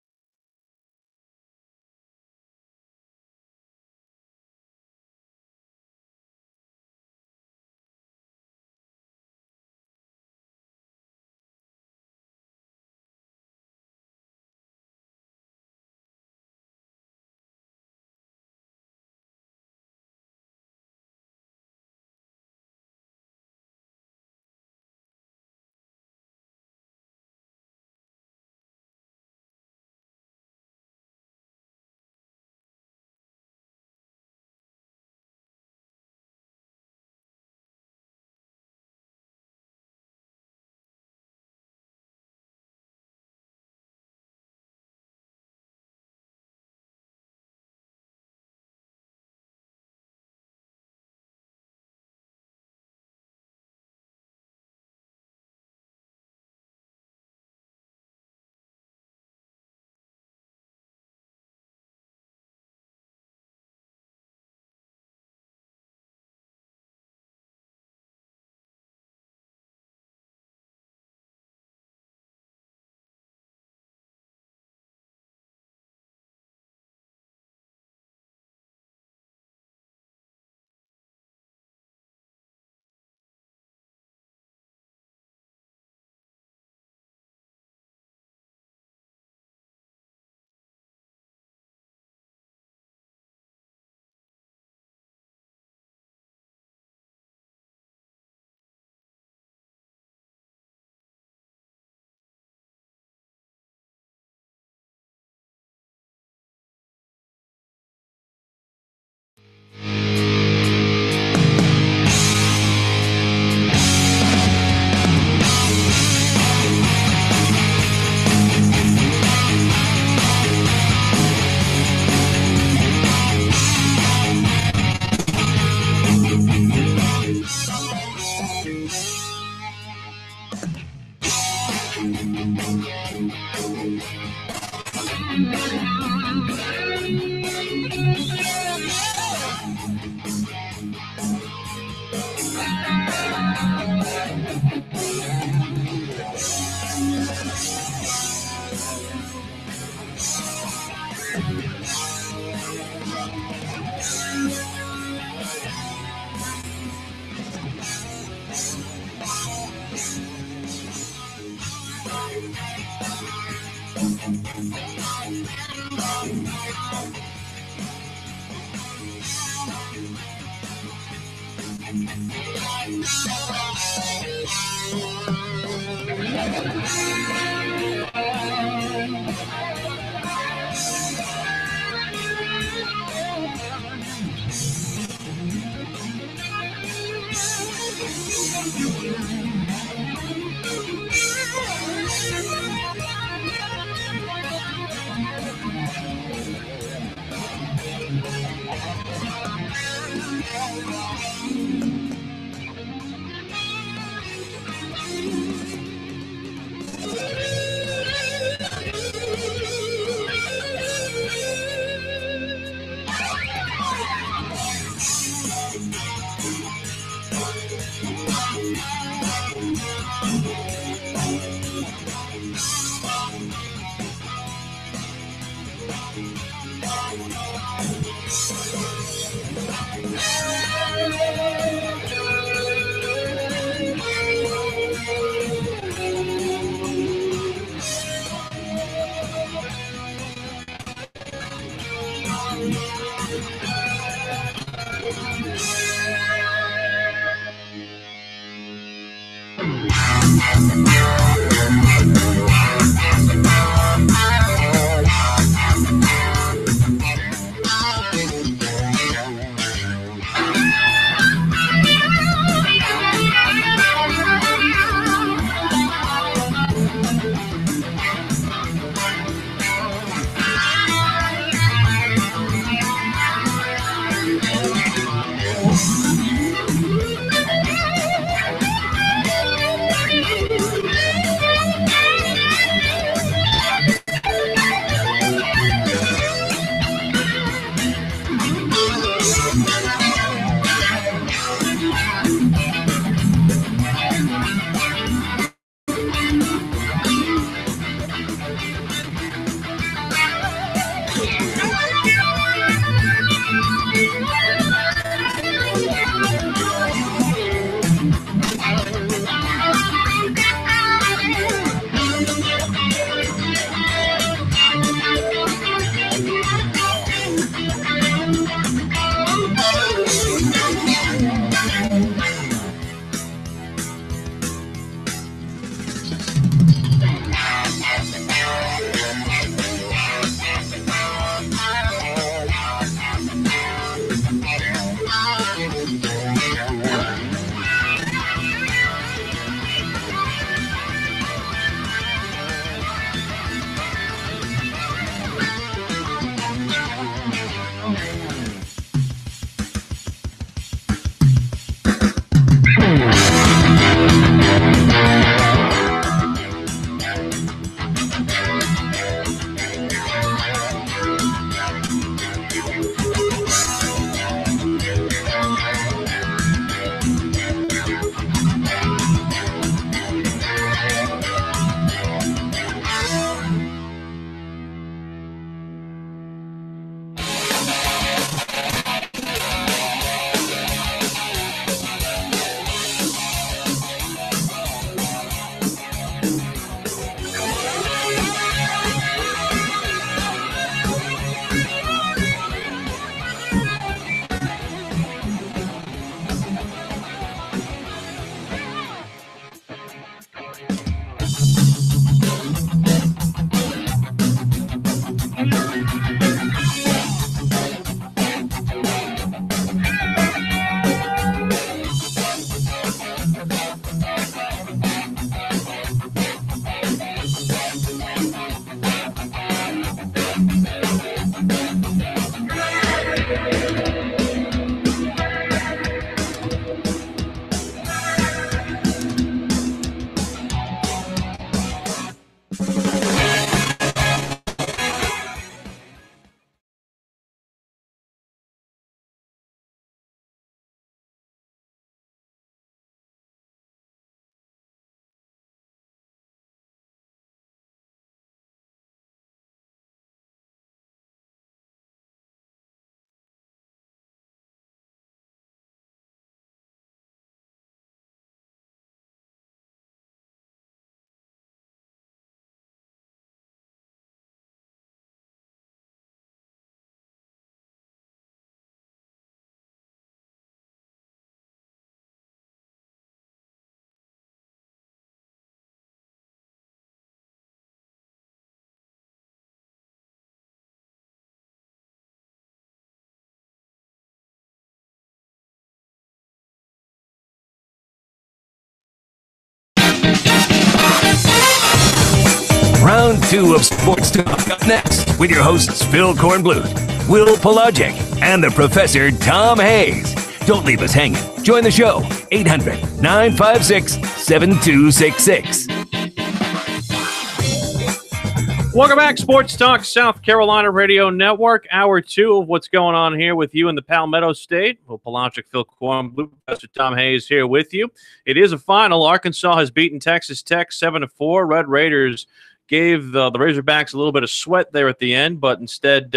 2 of Sports Talk up next with your hosts Phil Kornblut, Will Pelagic, and the Professor Tom Hayes. Don't leave us hanging. Join the show, 800-956-7266. Welcome back, Sports Talk South Carolina Radio Network. Hour 2 of what's going on here with you in the Palmetto State. Will Pelagic, Phil Kornblut, Professor Tom Hayes here with you. It is a final. Arkansas has beaten Texas Tech 7-4. Red Raiders gave the Razorbacks a little bit of sweat there at the end, but instead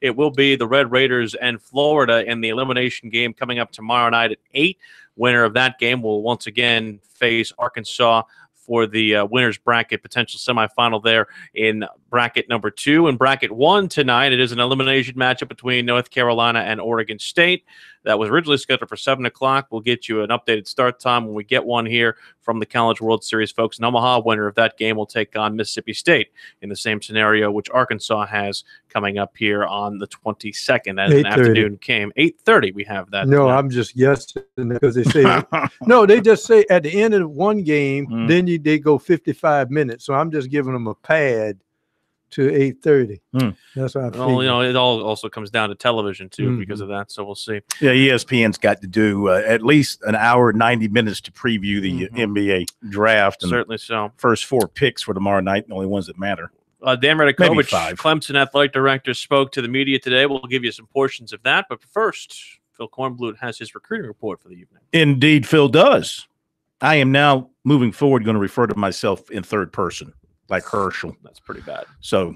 it will be the Red Raiders and Florida in the elimination game coming up tomorrow night at 8. Winner of that game will once again face Arkansas for the winner's bracket potential semifinal there in bracket number 2. And bracket 1 tonight, it is an elimination matchup between North Carolina and Oregon State. That was originally scheduled for 7 o'clock. We'll get you an updated start time when we get one here from the College World Series folks in Omaha. Winner of that game will take on Mississippi State in the same scenario, which Arkansas has coming up here on the 22nd as an afternoon game. 8:30 we have that. No, I'm just guessing because they say no. They just say at the end of one game, then they go 55 minutes. So I'm just giving them a pad to 8:30. That's what I feel. Well, you know, it all also comes down to television too because of that. So we'll see. Yeah, ESPN's got to do at least an hour, 90 minutes to preview the NBA draft. And certainly so. First 4 picks for tomorrow night, the only ones that matter. Dan Radakovich, Clemson athletic director, spoke to the media today. We'll give you some portions of that. But first, Phil Kornblut has his recruiting report for the evening. Indeed, Phil does. I am now moving forward going to refer to myself in third person, like Herschel. That's pretty bad. So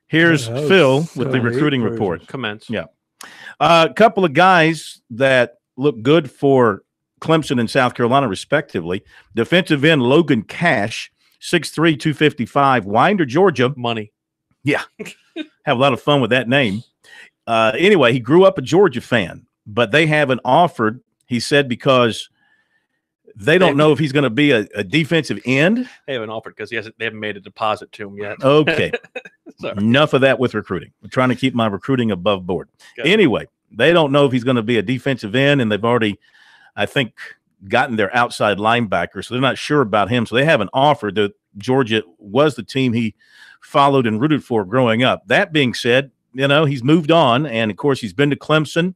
here's Phil with the recruiting report. Commence. Yeah. A couple of guys that look good for Clemson and South Carolina, respectively. Defensive end Logan Cash, 6'3", 255, Winder, Georgia. Money. Yeah. Have a lot of fun with that name. Anyway, he grew up a Georgia fan, but they haven't offered, he said, because they don't know if he's going to be a defensive end. They haven't offered because they haven't made a deposit to him yet. Okay. Enough of that with recruiting. I'm trying to keep my recruiting above board. Anyway, they don't know if he's going to be a defensive end, and they've already, I think, gotten their outside linebacker, so they're not sure about him. So they haven't offered. Georgia was the team he followed and rooted for growing up. That being said, you know, he's moved on, and, of course, he's been to Clemson.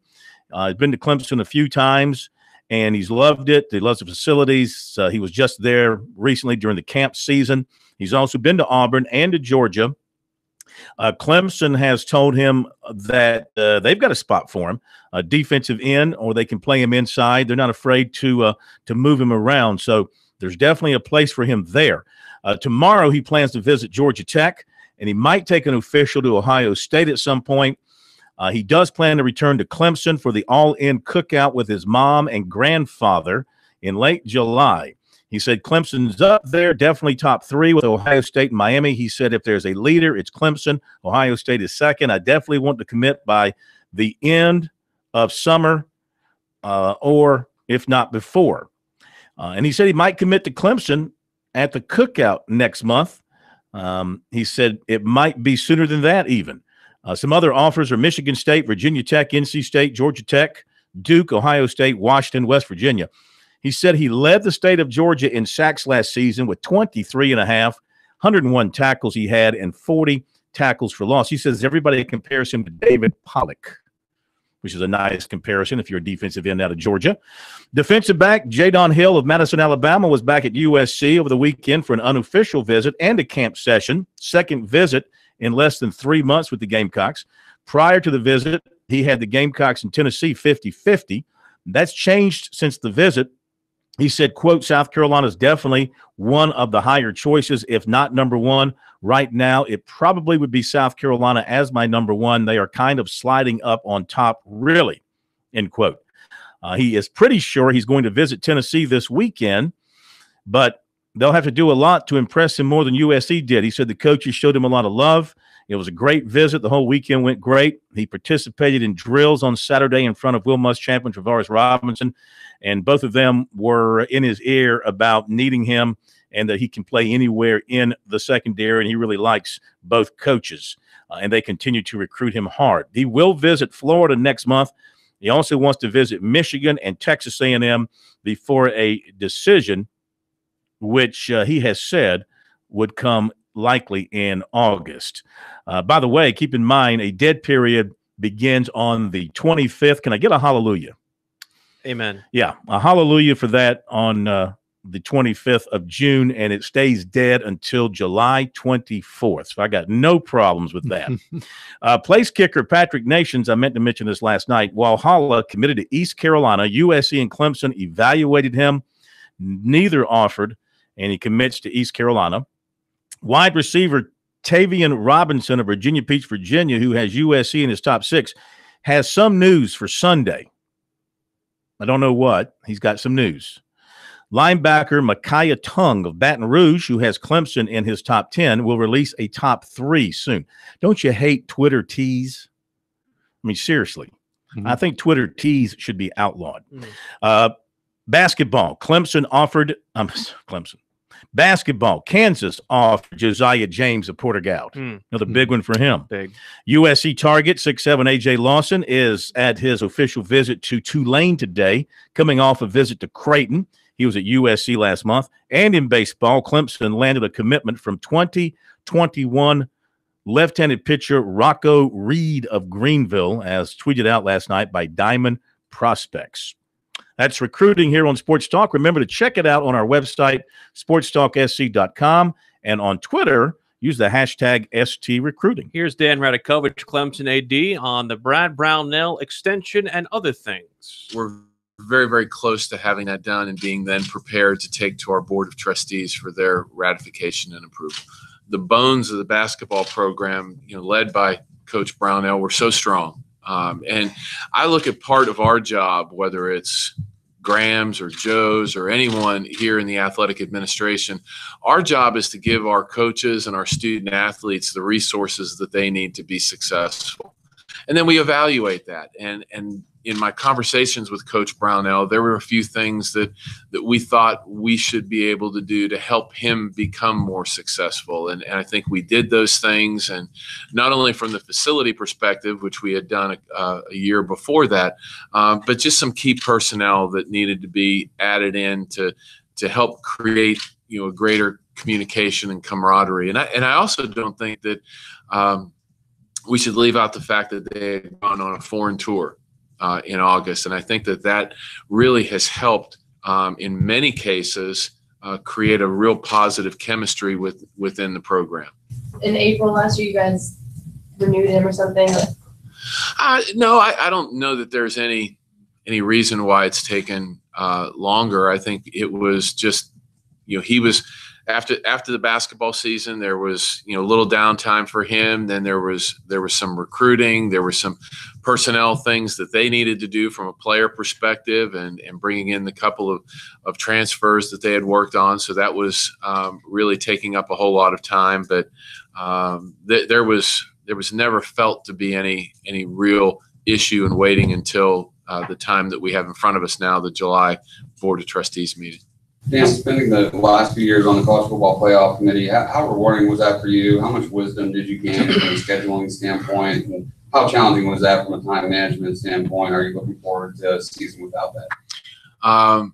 He's been to Clemson a few times. And he's loved it. He loves the facilities. He was just there recently during the camp season. He's also been to Auburn and to Georgia. Clemson has told him that they've got a spot for him, a defensive end, or they can play him inside. They're not afraid to move him around. So there's definitely a place for him there. Tomorrow he plans to visit Georgia Tech, and he might take an official to Ohio State at some point. He does plan to return to Clemson for the all-in cookout with his mom and grandfather in late July. He said Clemson's up there, definitely top 3 with Ohio State and Miami. He said if there's a leader, it's Clemson. Ohio State is second. I definitely want to commit by the end of summer or if not before. And he said he might commit to Clemson at the cookout next month. He said it might be sooner than that even. Some other offers are Michigan State, Virginia Tech, NC State, Georgia Tech, Duke, Ohio State, Washington, West Virginia. He said he led the state of Georgia in sacks last season with 23.5, 101 tackles he had, and 40 tackles for loss. He says everybody compares him to David Pollock, which is a nice comparison if you're a defensive end out of Georgia. Defensive back Jadon Hill of Madison, Alabama, was back at USC over the weekend for an unofficial visit and a camp session, second visit in less than 3 months with the Gamecocks. Prior to the visit, he had the Gamecocks in Tennessee 50-50. That's changed since the visit. He said, quote, South Carolina is definitely one of the higher choices, if not number one. Right now, it probably would be South Carolina as my number one. They are kind of sliding up on top, really, end quote. He is pretty sure he's going to visit Tennessee this weekend, but they'll have to do a lot to impress him more than USC did. He said the coaches showed him a lot of love. It was a great visit. The whole weekend went great. He participated in drills on Saturday in front of Will Musk champion Travaris Robinson, and both of them were in his ear about needing him and that he can play anywhere in the secondary, and he really likes both coaches, and they continue to recruit him hard. He will visit Florida next month. He also wants to visit Michigan and Texas A&M before a decision, which he has said would come likely in August. By the way, keep in mind, a dead period begins on the 25th. Can I get a hallelujah? Amen. Yeah, a hallelujah for that on the 25th of June, and it stays dead until July 24th. So I got no problems with that. Place kicker Patrick Nations, I meant to mention this last night. Walhalla committed to East Carolina. USC and Clemson evaluated him. Neither offered, and he commits to East Carolina. Wide receiver Tavian Robinson of Virginia Beach, Virginia, who has USC in his top 6, has some news for Sunday. I don't know what. He's got some news. Linebacker Micaiah Tongue of Baton Rouge, who has Clemson in his top 10, will release a top 3 soon. Don't you hate Twitter tease? I mean, seriously. Mm-hmm. I think Twitter tease should be outlawed. Mm-hmm. Basketball. Clemson offered Clemson. Basketball. Kansas offered Josiah James of Porter-Gaud. Another big one for him. Big. USC target 6'7" A.J. Lawson is at his official visit to Tulane today, coming off a visit to Creighton. He was at USC last month. And in baseball, Clemson landed a commitment from 2021 left-handed pitcher Rocco Reed of Greenville, as tweeted out last night by Diamond Prospects. That's recruiting here on Sports Talk. Remember to check it out on our website, SportsTalkSC.com, and on Twitter, use the hashtag STRecruiting. Here's Dan Radakovich, Clemson AD, on the Brad Brownell extension and other things. We're very, very close to having that done and being then prepared to take to our Board of Trustees for their ratification and approval. The bones of the basketball program, led by Coach Brownell, were so strong. And I look at part of our job, whether it's Graham's or Joe's or anyone here in the athletic administration, our job is to give our coaches and our student athletes the resources that they need to be successful. And then we evaluate that. And in my conversations with Coach Brownell, there were a few things that we thought we should be able to do to help him become more successful. And I think we did those things, and not only from the facility perspective, which we had done a year before that, but just some key personnel that needed to be added in to help create a greater communication and camaraderie. And I also don't think that we should leave out the fact that they had gone on a foreign tour in August. And I think that really has helped in many cases create a real positive chemistry within the program. In April last year, you guys renewed him or something? No, I don't know that there's any reason why it's taken longer. I think it was just, he was after the basketball season, there was a little downtime for him. Then there was some recruiting, there were some personnel things that they needed to do from a player perspective, and bringing in the couple of transfers that they had worked on. So that was really taking up a whole lot of time. But there was never felt to be any real issue in waiting until the time that we have in front of us now, the July Board of Trustees meeting. Dan, spending the last few years on the College Football Playoff Committee, how rewarding was that for you? How much wisdom did you gain from a scheduling standpoint? And how challenging was that from a time management standpoint? Are you looking forward to a season without that?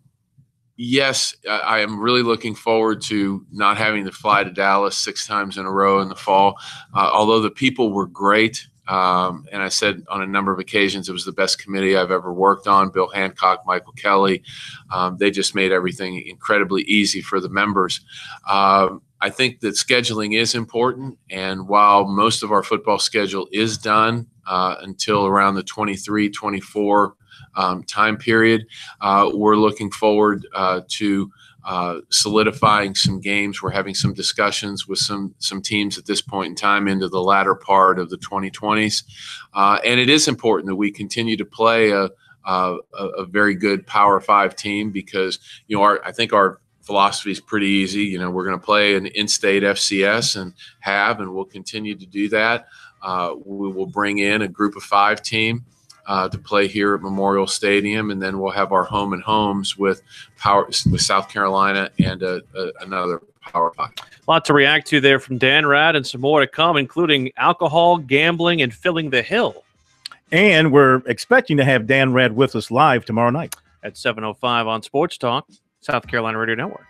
Yes, I am really looking forward to not having to fly to Dallas 6 times in a row in the fall. Although the people were great, and I said on a number of occasions it was the best committee I've ever worked on. Bill Hancock, Michael Kelly, they just made everything incredibly easy for the members. I think that scheduling is important, and while most of our football schedule is done until around the 23-24 time period, we're looking forward to solidifying some games. We're having some discussions with some teams at this point in time into the latter part of the 2020s, and it is important that we continue to play a very good Power 5 team, because I think our philosophy is pretty easy. We're going to play an in-state FCS and we'll continue to do that. We will bring in a group of 5 team to play here at Memorial Stadium, and then we'll have our home and homes with South Carolina and another Power 5. A lot to react to there from Dan Rad, and some more to come, including alcohol, gambling, and filling the hill. And we're expecting to have Dan Rad with us live tomorrow night at 7:05 on Sports Talk, South Carolina Radio Network.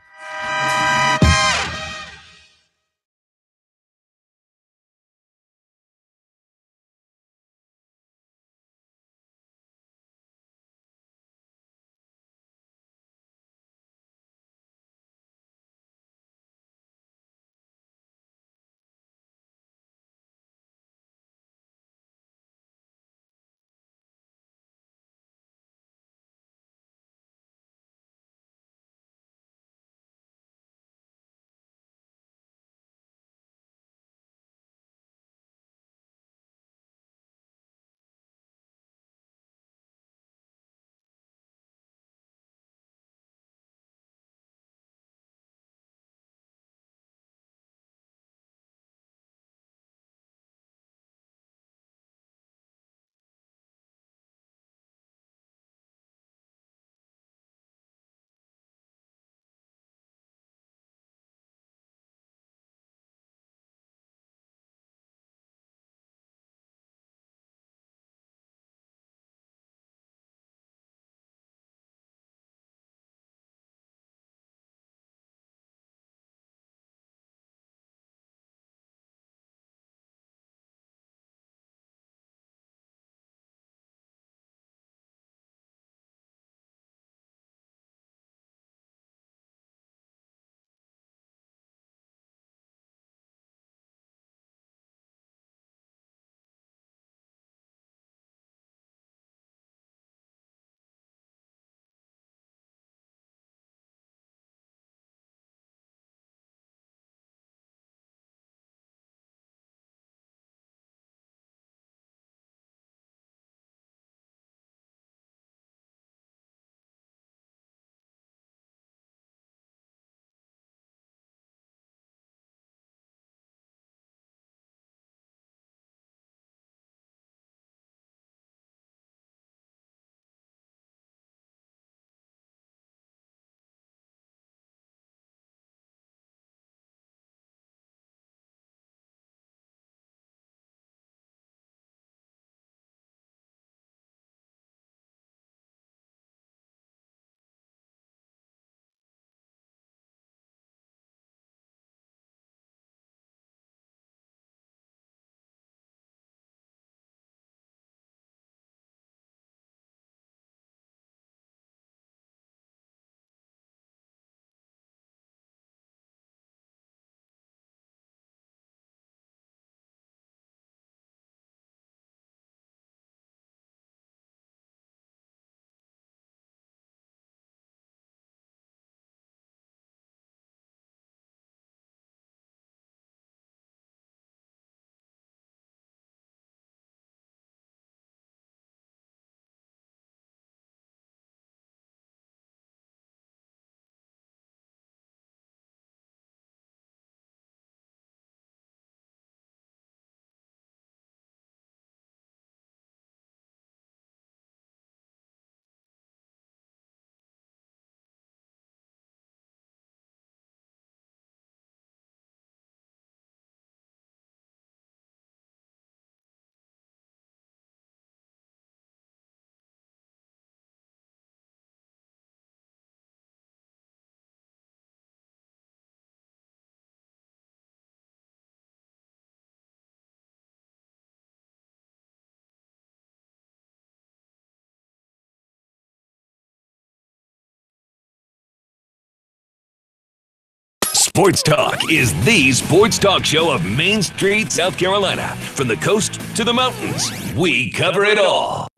Sports Talk is the sports talk show of Main Street, South Carolina. From the coast to the mountains, we cover it all.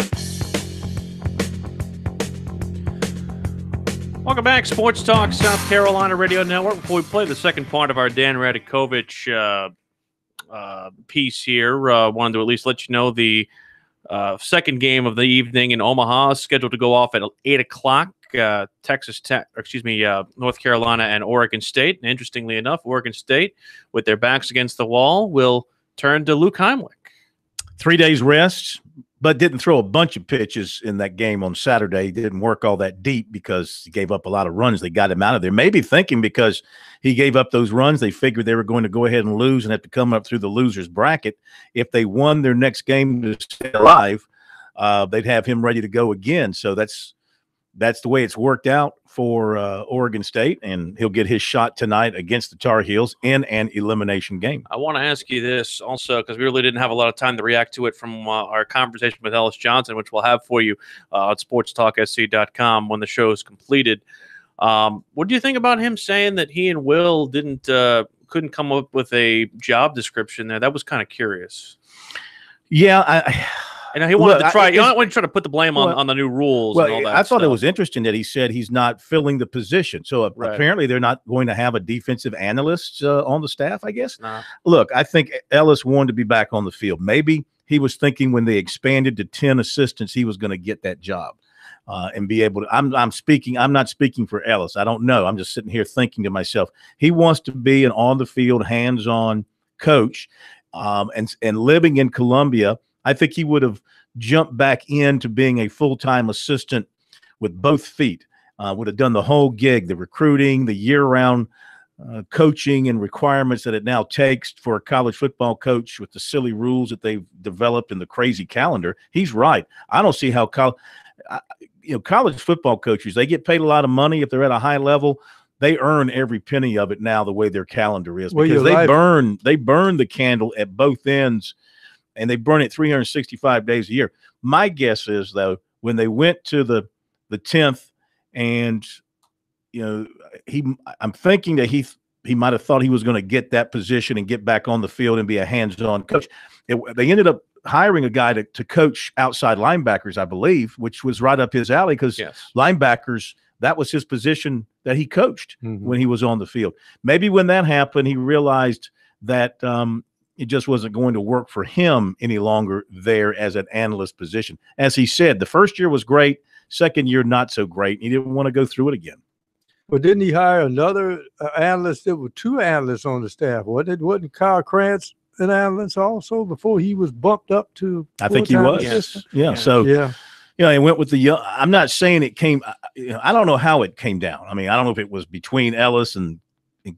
Welcome back, Sports Talk South Carolina Radio Network. Before we play the second part of our Dan Radakovich piece here, wanted to at least let you know the second game of the evening in Omaha is scheduled to go off at 8 o'clock. North Carolina and Oregon State. And interestingly enough, Oregon State, with their backs against the wall, will turn to Luke Heimlich. 3 days rest, but didn't throw a bunch of pitches in that game on Saturday. He didn't work all that deep because he gave up a lot of runs. They got him out of there. Maybe thinking because he gave up those runs, they figured they were going to go ahead and lose and have to come up through the loser's bracket. If they won their next game to stay alive, they'd have him ready to go again. So that's the way it's worked out for Oregon State, and he'll get his shot tonight against the Tar Heels in an elimination game. I want to ask you this also, because we really didn't have a lot of time to react to it from our conversation with Ellis Johnson, which we'll have for you at SportsTalkSC.com when the show is completed. What do you think about him saying that he and Will couldn't come up with a job description there? That was kind of curious. Yeah, And he wanted to try. You don't want to try to put the blame on the new rules. Well, and all that I thought stuff. it was interesting that he said he's not filling the position. So apparently they're not going to have a defensive analyst on the staff, I guess. Nah. Look, I think Ellis wanted to be back on the field. Maybe he was thinking when they expanded to 10 assistants, he was going to get that job and be able to. I'm not speaking for Ellis. I don't know. I'm just sitting here thinking to myself, he wants to be an on the field, hands-on coach, and living in Columbia. I think he would have jumped back into being a full-time assistant with both feet, would have done the whole gig, the recruiting, the year-round coaching and requirements that it now takes for a college football coach with the silly rules that they've developed and the crazy calendar. He's right. I don't see how college football coaches, they get paid a lot of money if they're at a high level. They earn every penny of it now the way their calendar is, because they burn the candle at both ends. And they burn it 365 days a year. My guess is, though, when they went to the 10th, and I'm thinking that he might have thought he was going to get that position and get back on the field and be a hands-on coach. They ended up hiring a guy to coach outside linebackers, I believe, which was right up his alley because linebackers, that was his position that he coached when he was on the field. Maybe when that happened, he realized that it just wasn't going to work for him any longer there as an analyst position. As he said, the first year was great, second year not so great. He didn't want to go through it again. But didn't he hire another analyst? There were two analysts on the staff. Wasn't Kyle Krantz an analyst also before he was bumped up to? I think he was. Assistant? Yeah. So he went with the young. I'm not saying it came. I don't know how it came down. I mean, I don't know if it was between Ellis and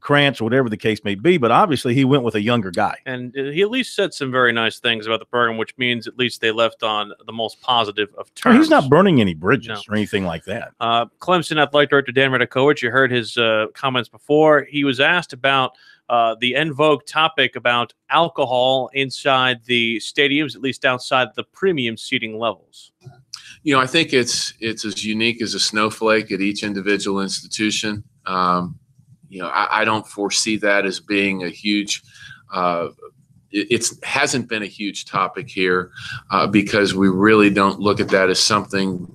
Krantz or whatever the case may be, but obviously he went with a younger guy. And he at least said some very nice things about the program, which means at least they left on the most positive of terms. Well, he's not burning any bridges or anything like that. Clemson Athletic Director Dan Radakovich, you heard his comments before. He was asked about the en vogue topic about alcohol inside the stadiums, at least outside the premium seating levels. I think it's as unique as a snowflake at each individual institution. I don't foresee that as being a huge it hasn't been a huge topic here because we really don't look at that as something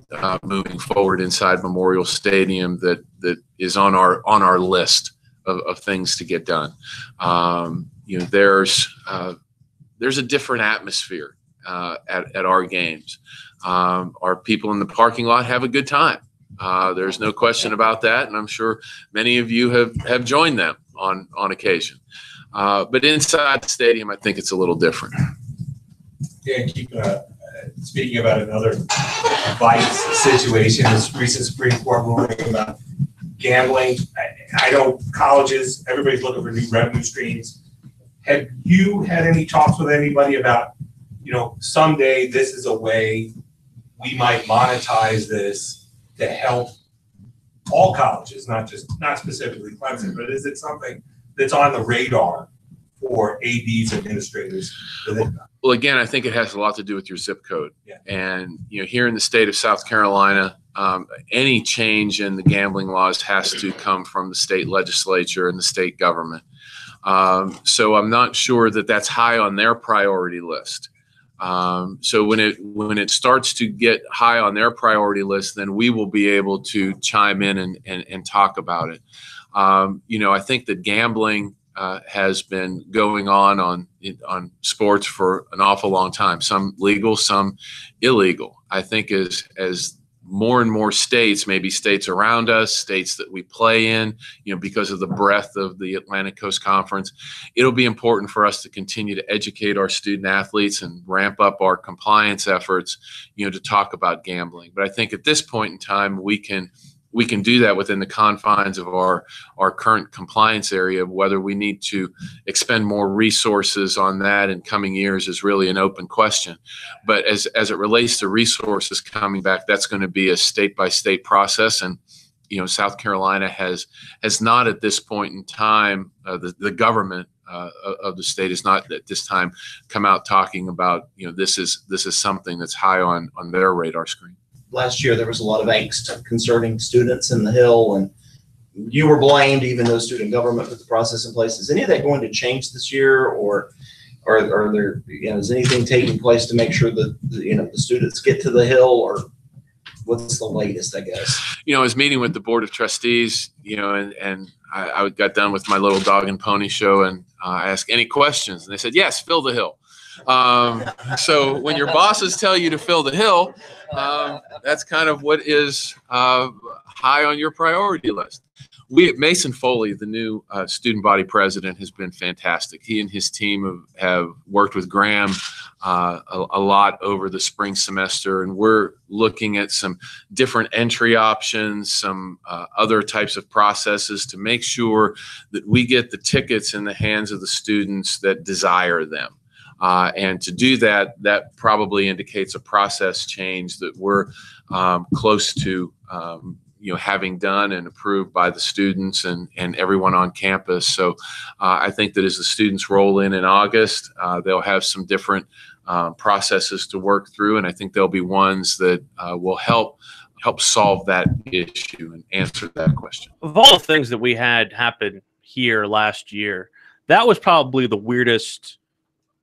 moving forward inside Memorial Stadium that is on our list of things to get done. There's a different atmosphere at our games. Our people in the parking lot have a good time. There's no question about that, and I'm sure many of you have joined them on occasion. But inside the stadium, I think it's a little different. Yeah, speaking about another vice situation, this recent Supreme Court ruling about gambling. I know colleges, everybody's looking for new revenue streams. Have you had any talks with anybody about, someday this is a way we might monetize this to help all colleges, not specifically Clemson, but is it something that's on the radar for ADs, administrators? Well, again, I think it has a lot to do with your zip code. Yeah. And, here in the state of South Carolina, any change in the gambling laws has to come from the state legislature and the state government. So I'm not sure that that's high on their priority list. So when it starts to get high on their priority list, then we will be able to chime in and talk about it. I think that gambling has been going on sports for an awful long time. Some legal, some illegal. I think as more and more states, maybe states around us, states that we play in, because of the breadth of the Atlantic Coast Conference, it'll be important for us to continue to educate our student athletes and ramp up our compliance efforts, to talk about gambling. But I think at this point in time, we can do that within the confines of our current compliance area. Whether we need to expend more resources on that in coming years is really an open question. But as it relates to resources coming back, that's going to be a state-by-state process. And, South Carolina has not at this point in time, the government of the state has not at this time come out talking about, this is something that's high on their radar screen. Last year, there was a lot of angst concerning students in the Hill, and you were blamed, even though student government put the process in place. Is any of that going to change this year, or are there, is anything taking place to make sure that the students get to the Hill, or what's the latest, I guess? I was meeting with the Board of Trustees, and I got done with my little dog and pony show, and I asked any questions, and they said, yes, fill the Hill. So when your bosses tell you to fill the Hill, that's kind of what is high on your priority list. Mason Foley, the new student body president, has been fantastic. He and his team have worked with Graham a lot over the spring semester, and we're looking at some different entry options, some other types of processes to make sure that we get the tickets in the hands of the students that desire them. And to do that, that probably indicates a process change that we're close to, having done and approved by the students and everyone on campus. So I think that as the students roll in August, they'll have some different processes to work through, and I think there'll be ones that will help solve that issue and answer that question. Of all the things that we had happen here last year, that was probably the weirdest.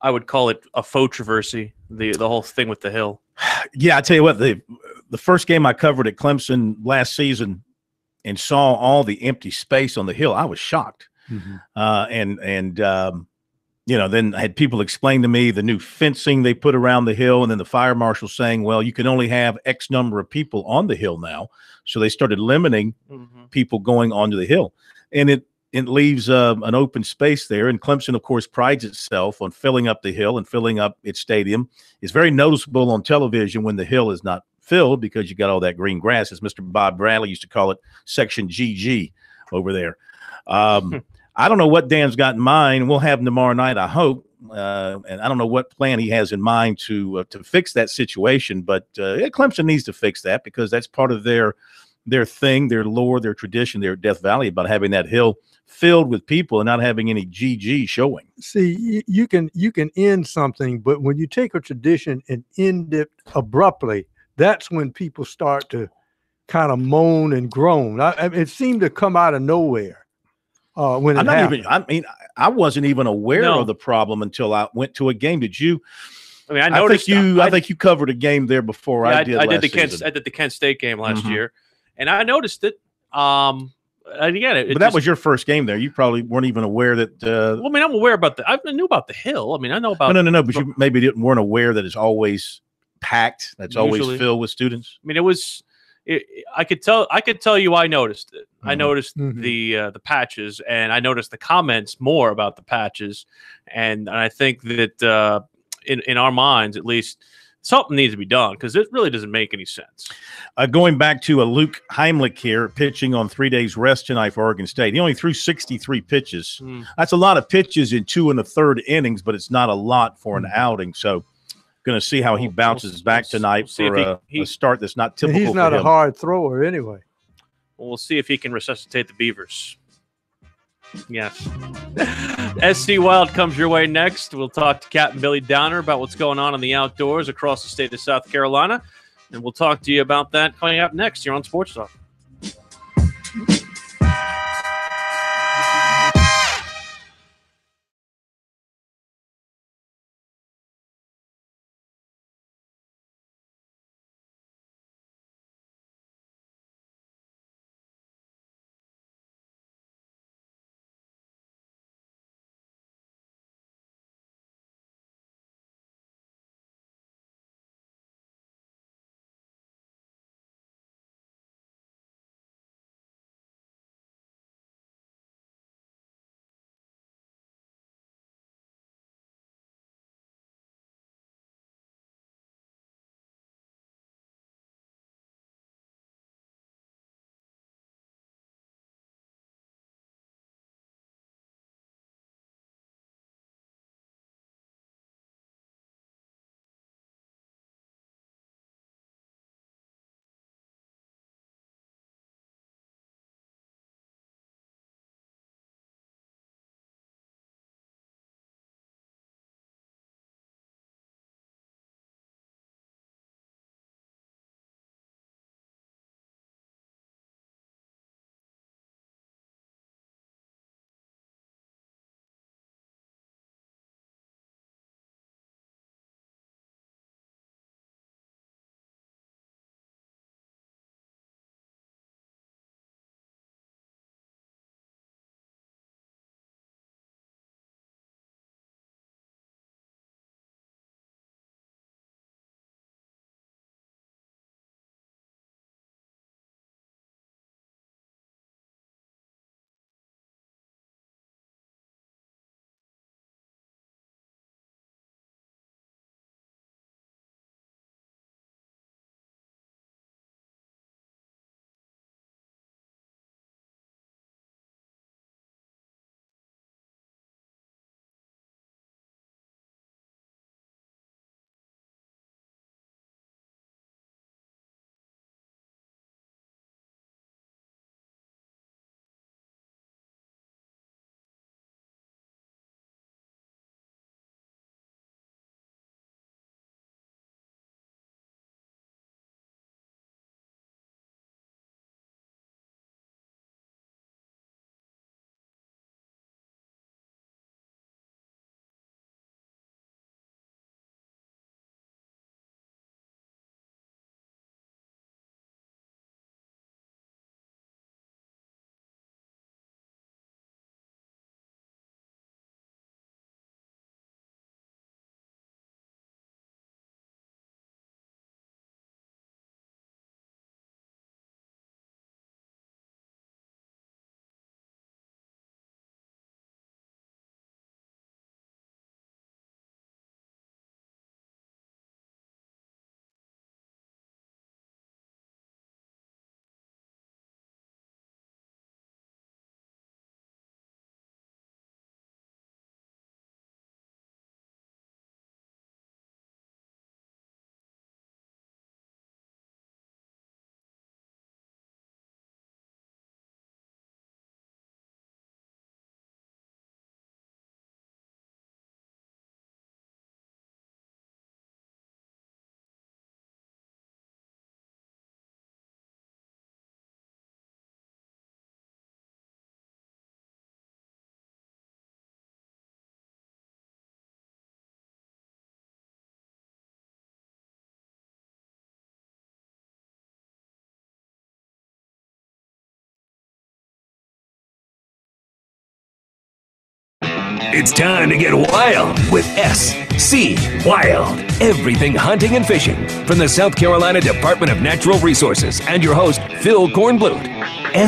I would call it a faux-traversy, the whole thing with the Hill. Yeah, I tell you what, the first game I covered at Clemson last season and saw all the empty space on the Hill, I was shocked. Mm-hmm. Then I had people explain to me the new fencing they put around the Hill, and then the fire marshal saying, well, you can only have X number of people on the Hill now. So they started limiting people going onto the Hill. And it leaves an open space there. And Clemson, of course, prides itself on filling up the Hill and filling up its stadium. It's very noticeable on television when the Hill is not filled because you got all that green grass, as Mr. Bob Bradley used to call it, Section GG over there. I don't know what Dan's got in mind. We'll have him tomorrow night, I hope. And I don't know what plan he has in mind to fix that situation. But Clemson needs to fix that because that's part of their thing, their lore, their tradition, their Death Valley about having that hill filled with people and not having any GG showing. See, you can end something, but when you take a tradition and end it abruptly, that's when people start to kind of moan and groan. It seemed to come out of nowhere when it happened. I wasn't even aware of the problem until I went to a game. Did you? I mean, I noticed. I think you covered a game there before I did. I did the Kent State game last year, and I noticed it. And again, but that was your first game there. You probably weren't even aware that. Well, I mean, I'm aware about I knew about the Hill. I mean, I know about. No. But you maybe weren't aware that it's always packed. That's always filled with students. I mean, it was. I could tell you, I noticed it. I noticed the patches, and I noticed the comments more about the patches, and I think that in our minds, at least, something needs to be done because it really doesn't make any sense. Going back to Luke Heimlich here, pitching on 3 days rest tonight for Oregon State. He only threw 63 pitches. That's a lot of pitches in 2 1/3 innings, but it's not a lot for an outing. So going to see how he bounces back tonight for a start that's not typical. He's not a hard thrower anyway. We'll see if he can resuscitate the Beavers. Yes. SC Wild comes your way next. We'll talk to Captain Billy Downer about what's going on in the outdoors across the state of South Carolina. And we'll talk to you about that coming up next here on Sports Talk. It's time to get wild with SC Wild. Everything hunting and fishing from the South Carolina Department of Natural Resources and your host, Phil Kornblut.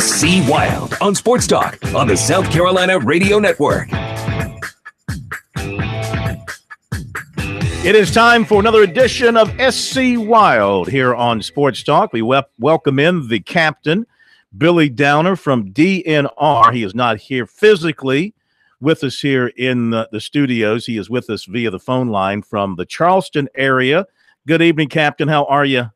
SC Wild on Sports Talk on the South Carolina Radio Network. It is time for another edition of SC Wild here on Sports Talk. We welcome in the captain, Billy Downer from DNR. He is not here physically with us here in the studios. He is with us via the phone line from the Charleston area. Good evening, Captain. How are you?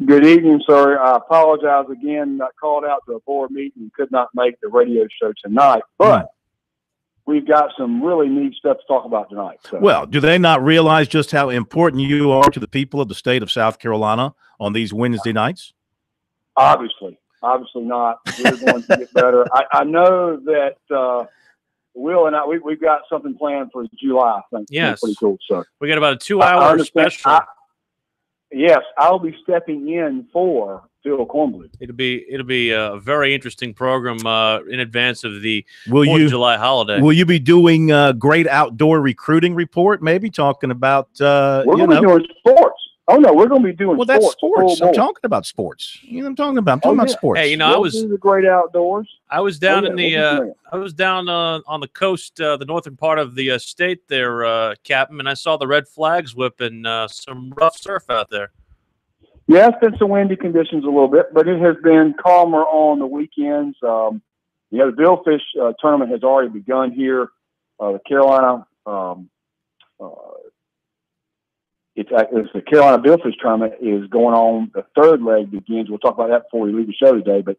Good evening, sir. I apologize again. I called out to a board meeting and could not make the radio show tonight, but we've got some really neat stuff to talk about tonight. So. Well, do they not realize just how important you are to the people of the state of South Carolina on these Wednesday nights? Obviously not. We're going to get better. I know that Will and we've got something planned for July. I think. Yes. Pretty cool. So we got about a 2-hour special. Yes, I'll be stepping in for Phil Kornblum. It'll be a very interesting program in advance of the 4th of July holiday. Will you be doing a great outdoor recruiting report? Maybe talking about we're going to be doing sports. Oh no, we're going to be doing. Well, that's sports. I'm talking about sports. You know, I'm talking about sports. Hey, I was the great outdoors. I was down on the coast, the northern part of the state there, Captain, and I saw the red flags whipping some rough surf out there. Yeah, it's been some windy conditions a little bit, but it has been calmer on the weekends. The Billfish tournament has already begun here. The Carolina. It's the Carolina Billfish tournament is going on. The third leg begins. We'll talk about that before we leave the show today. But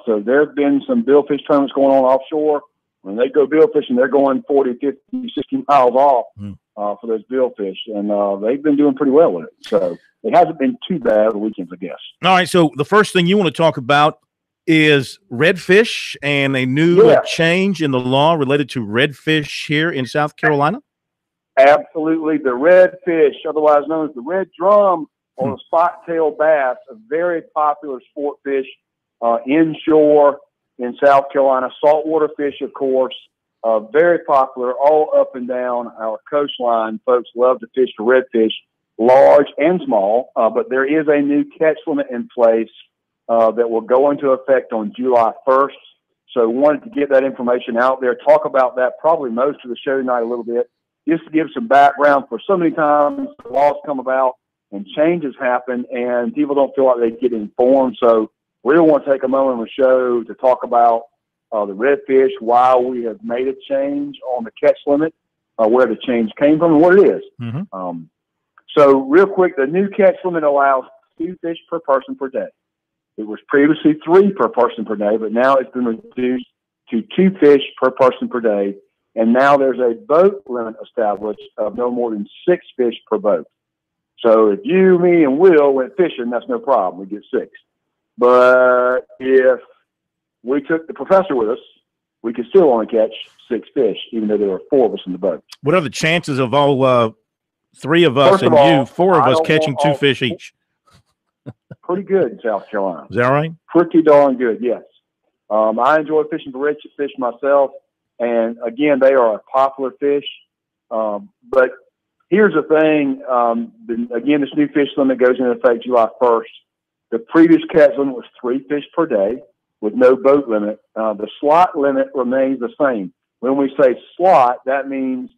so there have been some Billfish tournaments going on offshore. When they go billfishing, they're going 40, 50, 60 miles off for those billfish. And they've been doing pretty well with it. So it hasn't been too bad the weekends, I guess. All right. So the first thing you want to talk about is redfish and a new change in the law related to redfish here in South Carolina. Absolutely. The redfish, otherwise known as the red drum or the spot-tail bass, a very popular sport fish inshore in South Carolina. Saltwater fish, of course, very popular all up and down our coastline. Folks love to fish for redfish, large and small, but there is a new catch limit in place that will go into effect on July 1st. So wanted to get that information out there, talk about that probably most of the show tonight a little bit, just to give some background. For so many times the laws come about and changes happen and people don't feel like they get informed. So we don't want to take a moment on the show to talk about the redfish, why we have made a change on the catch limit, where the change came from and what it is. So real quick, the new catch limit allows 2 fish per person per day. It was previously 3 per person per day, but now it's been reduced to 2 fish per person per day. And now there's a boat limit established of no more than 6 fish per boat. So if you, me, and Will went fishing, that's no problem. We get 6. But if we took the professor with us, we could still only catch 6 fish, even though there were 4 of us in the boat. What are the chances of all 3 of us and you, 4 of us catching 2 fish each? Pretty good in South Carolina. Is that right? Pretty darn good, yes. I enjoy fishing for redfish myself. And again, they are a popular fish. But here's the thing. Again, this new fish limit goes into effect July 1st. The previous catch limit was 3 fish per day with no boat limit. The slot limit remains the same. When we say slot, that means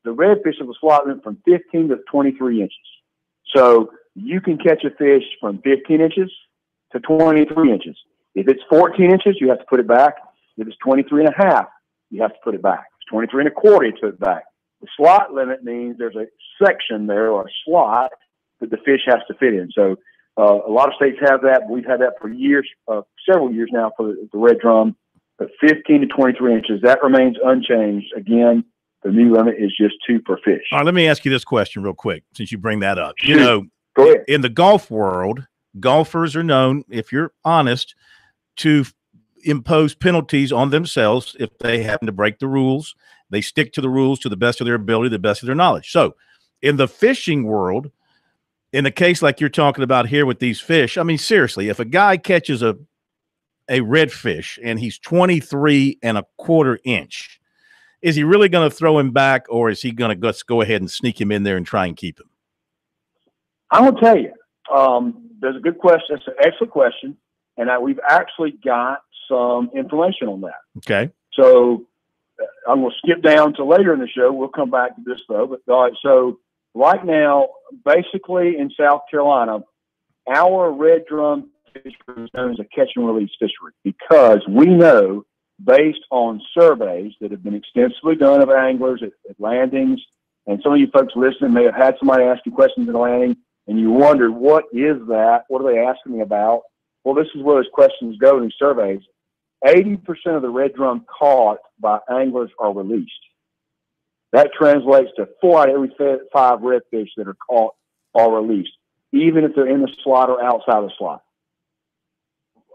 the redfish have a slot limit from 15 to 23 inches. So you can catch a fish from 15 inches to 23 inches. If it's 14 inches, you have to put it back. If it's 23 and a half, you have to put it back. If it's 23 and a quarter, you put it back. The slot limit means there's a section there or a slot that the fish has to fit in. So a lot of states have that. But we've had that for years, several years now for the red drum. But 15 to 23 inches, that remains unchanged. Again, the new limit is just 2 per fish. All right, let me ask you this question real quick since you bring that up. Sure. You know, go ahead. In the golf world, golfers are known, if you're honest, to impose penalties on themselves if they happen to break the rules. They stick to the rules to the best of their ability, the best of their knowledge. So in the fishing world, in a case like you're talking about here with these fish, I mean, seriously, if a guy catches a redfish and he's 23 and a quarter inch, is he really going to throw him back, or is he going to go ahead and sneak him in there and try and keep him? I will tell you, there's a good question. It's an excellent question. And we've actually got some information on that. Okay. So I'm going to skip down to later in the show. We'll come back to this, though. But all right, so right now, basically in South Carolina, our red drum fishery is known as a catch and release fishery because we know, based on surveys that have been extensively done of anglers at landings, and some of you folks listening may have had somebody ask you questions at a landing, and you wondered, what is that? What are they asking me about? Well, this is where those questions go in these surveys. 80% of the red drum caught by anglers are released. That translates to 4 out of every 5 redfish that are caught are released, even if they're in the slot or outside the slot.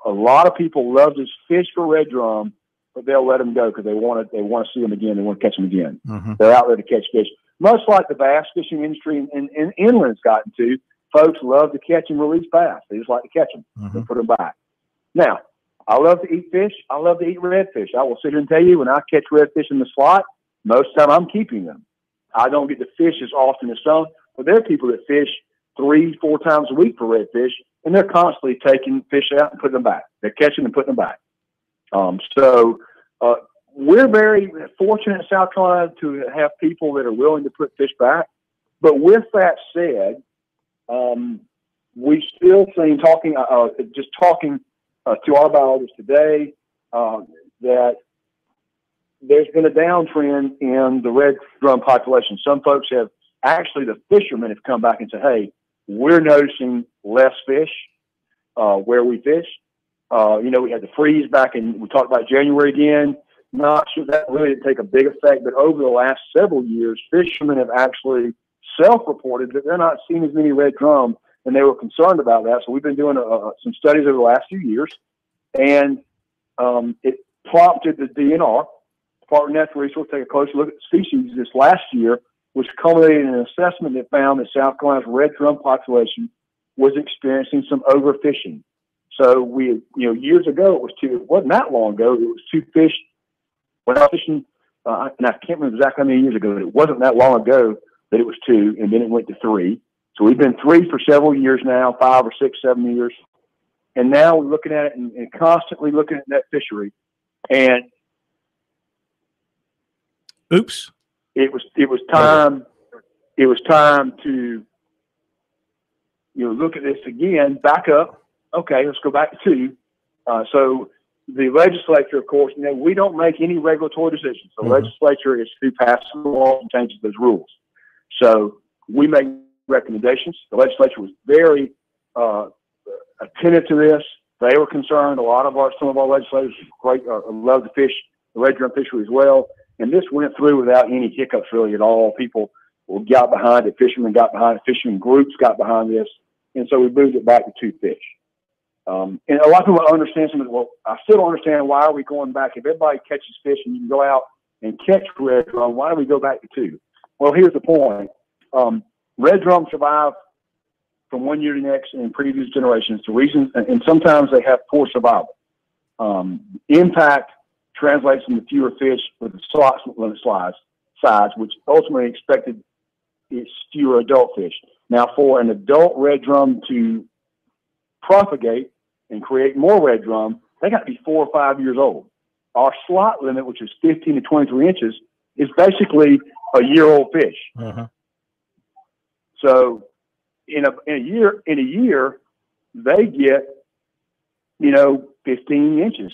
A lot of people love to fish for red drum, but they'll let them go because they want to see them again. They want to catch them again. Mm-hmm. They're out there to catch fish. Much like the bass fishing industry in inland's gotten to, folks love to catch and release bass. They just like to catch them and put them back. Now, I love to eat fish. I love to eat redfish. I will sit here and tell you, when I catch redfish in the slot, most of the time I'm keeping them. I don't get to fish as often as some, but there are people that fish 3-4 times a week for redfish, and they're constantly taking fish out and putting them back. They're catching and putting them back. We're very fortunate in South Carolina to have people that are willing to put fish back. But with that said, we still seen talking to our biologists today that there's been a downtrend in the red drum population. Some folks have actually, the fishermen have come back and said, hey, we're noticing less fish where we fish. We had the freeze back in, we talked about January again. Not sure that really didn't take a big effect, but over the last several years, fishermen have actually self-reported that they're not seeing as many red drum, and they were concerned about that. So we've been doing some studies over the last few years, and it prompted the DNR, Department of Natural Resources, to take a closer look at the species this last year, which culminated in an assessment that found that South Carolina's red drum population was experiencing some overfishing. So years ago, it wasn't that long ago, it was 2 fish. When I was fishing, and I can't remember exactly how many years ago, but it wasn't that long ago that it was 2, and then it went to 3. So we've been 3 for several years now, 5 or 6, 7 years. And now we're looking at it and constantly looking at that fishery. And oops. It was time to look at this again, back up. Okay, let's go back to 2. So the legislature, of course, we don't make any regulatory decisions. The legislature is who passes the law and changes those rules. So we make recommendations. The legislature was very attentive to this. They were concerned. Some of our legislators love to fish the red drum fishery as well. And this went through without any hiccups really at all. People got behind it. Fishermen got behind it. Fishermen groups got behind this. And so we moved it back to 2 fish. And a lot of people don't understand something. Well, I still don't understand, why are we going back? If everybody catches fish and you can go out and catch red drum, why do we go back to 2? Well, here's the point. Red drum survive from one year to the next in previous generations to reasons, and sometimes they have poor survival. Impact translates into fewer fish with the slot limit size, which ultimately expected is fewer adult fish. Now, for an adult red drum to propagate and create more red drum, they got to be 4 or 5 years old. Our slot limit, which is 15 to 23 inches, is basically a year-old fish. So in a year, they get 15 inches.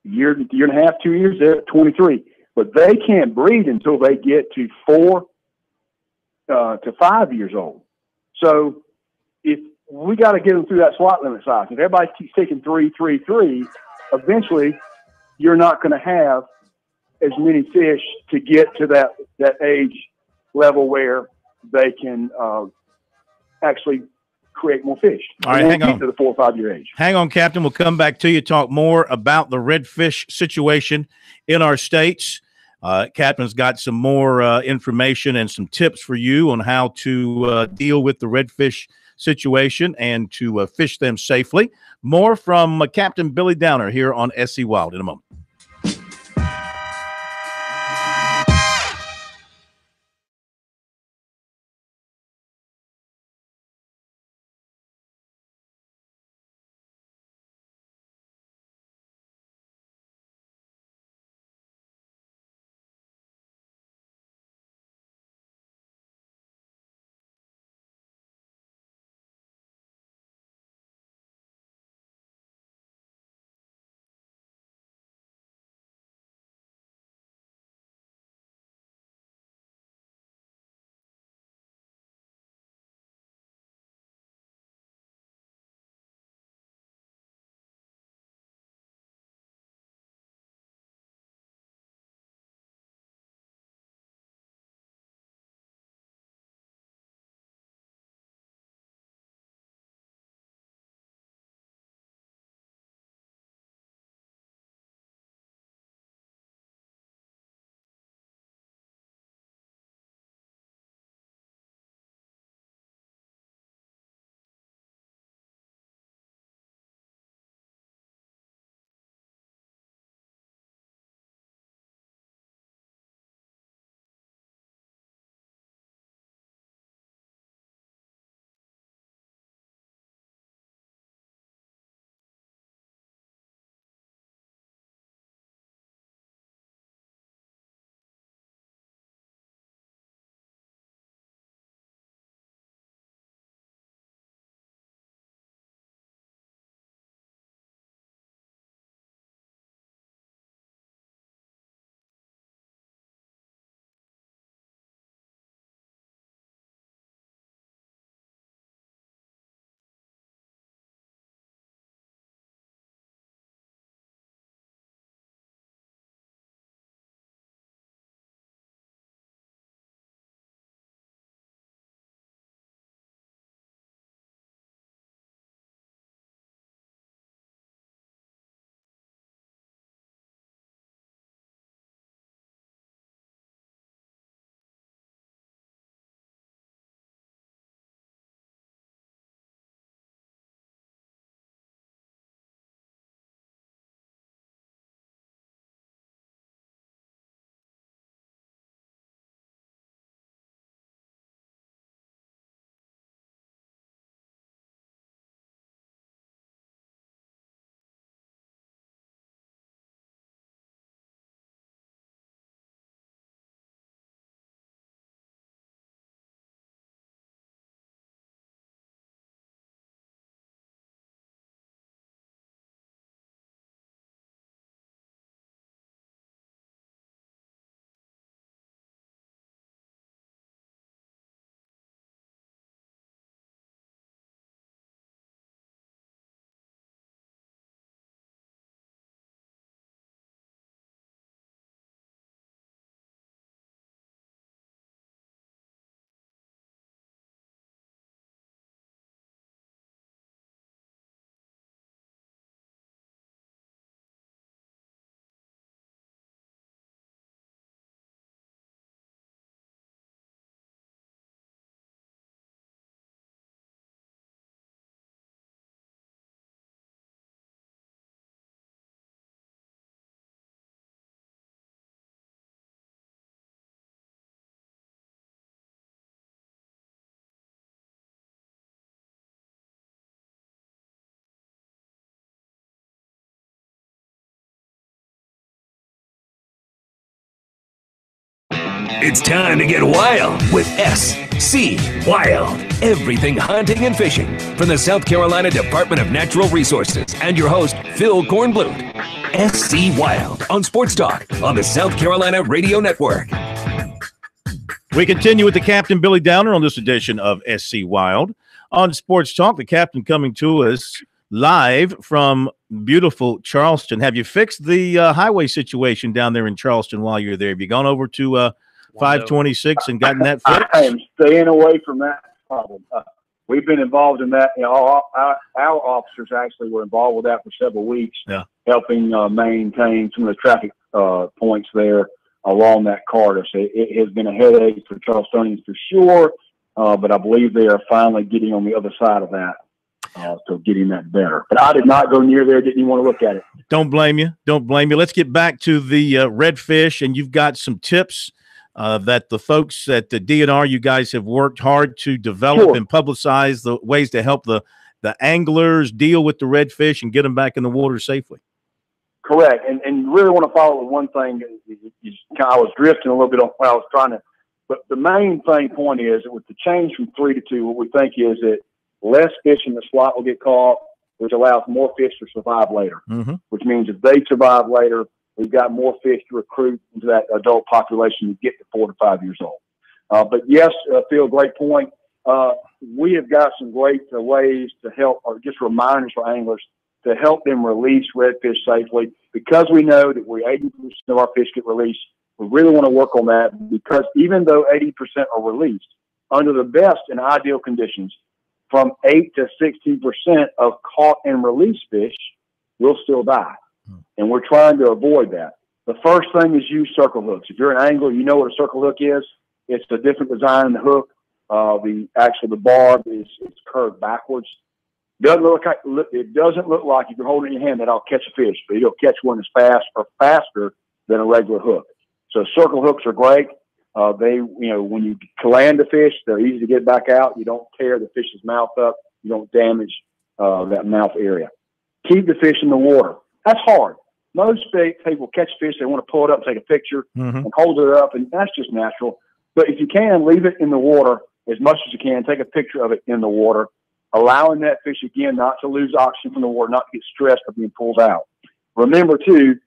Year and a half, 2 years, they're at 23. But they can't breed until they get to 4 to 5 years old. So if we got to get them through that slot limit size, if everybody keeps taking 3, 3, 3, eventually you're not going to have as many fish to get to that age level where they can actually create more fish. All right, hang on. To the 4 or 5 year age. Hang on, Captain. We'll come back to you, talk more about the redfish situation in our states. Captain's got some more information and some tips for you on how to deal with the redfish situation and to fish them safely. More from Captain Billy Downer here on SC Wild in a moment. It's time to get wild with SC Wild. Everything hunting and fishing from the South Carolina Department of Natural Resources and your host, Phil Kornblut. SC Wild on Sports Talk on the South Carolina Radio Network. We continue with the Captain Billy Downer on this edition of SC Wild on Sports Talk. The captain coming to us live from beautiful Charleston. Have you fixed the highway situation down there in Charleston while you're there? Have you gone over to 526 and gotten that fixed? I am staying away from that problem. We've been involved in that. You know, our officers actually were involved with that for several weeks, helping maintain some of the traffic points there along that corridor. So it has been a headache for Charlestonians for sure, but I believe they are finally getting on the other side of that. So getting that better. But I did not go near there, didn't even want to look at it. Don't blame you. Don't blame you. Let's get back to the redfish, and you've got some tips that the folks at the DNR, you guys have worked hard to develop and publicize the ways to help the anglers deal with the redfish and get them back in the water safely. Correct. And really want to follow with one thing. I was drifting a little bit on what I was trying to, but the main point is that with the change from 3 to 2, what we think is that less fish in the slot will get caught, which allows more fish to survive later, which means if they survive later, we've got more fish to recruit into that adult population to get to 4 to 5 years old. But yes, Phil, great point. We have got some great ways to help, or just reminders for anglers to help them release redfish safely. Because we know that 80% of our fish get released, we really want to work on that, because even though 80% are released, under the best and ideal conditions, from 8 to 16% of caught and released fish will still die. And we're trying to avoid that. The first thing is use circle hooks. If you're an angler, you know what a circle hook is. It's a different design in the hook. The barb is curved backwards. It doesn't look like if you're holding it in your hand that I'll catch a fish, but you'll catch one as fast or faster than a regular hook. So circle hooks are great. When you land the fish, they're easy to get back out. You don't tear the fish's mouth up. You don't damage that mouth area. Keep the fish in the water. That's hard. Most people catch fish, they want to pull it up, take a picture, and hold it up, and that's just natural. But if you can, leave it in the water as much as you can. Take a picture of it in the water, allowing that fish, again, not to lose oxygen from the water, not to get stressed of being pulled out. Remember, too,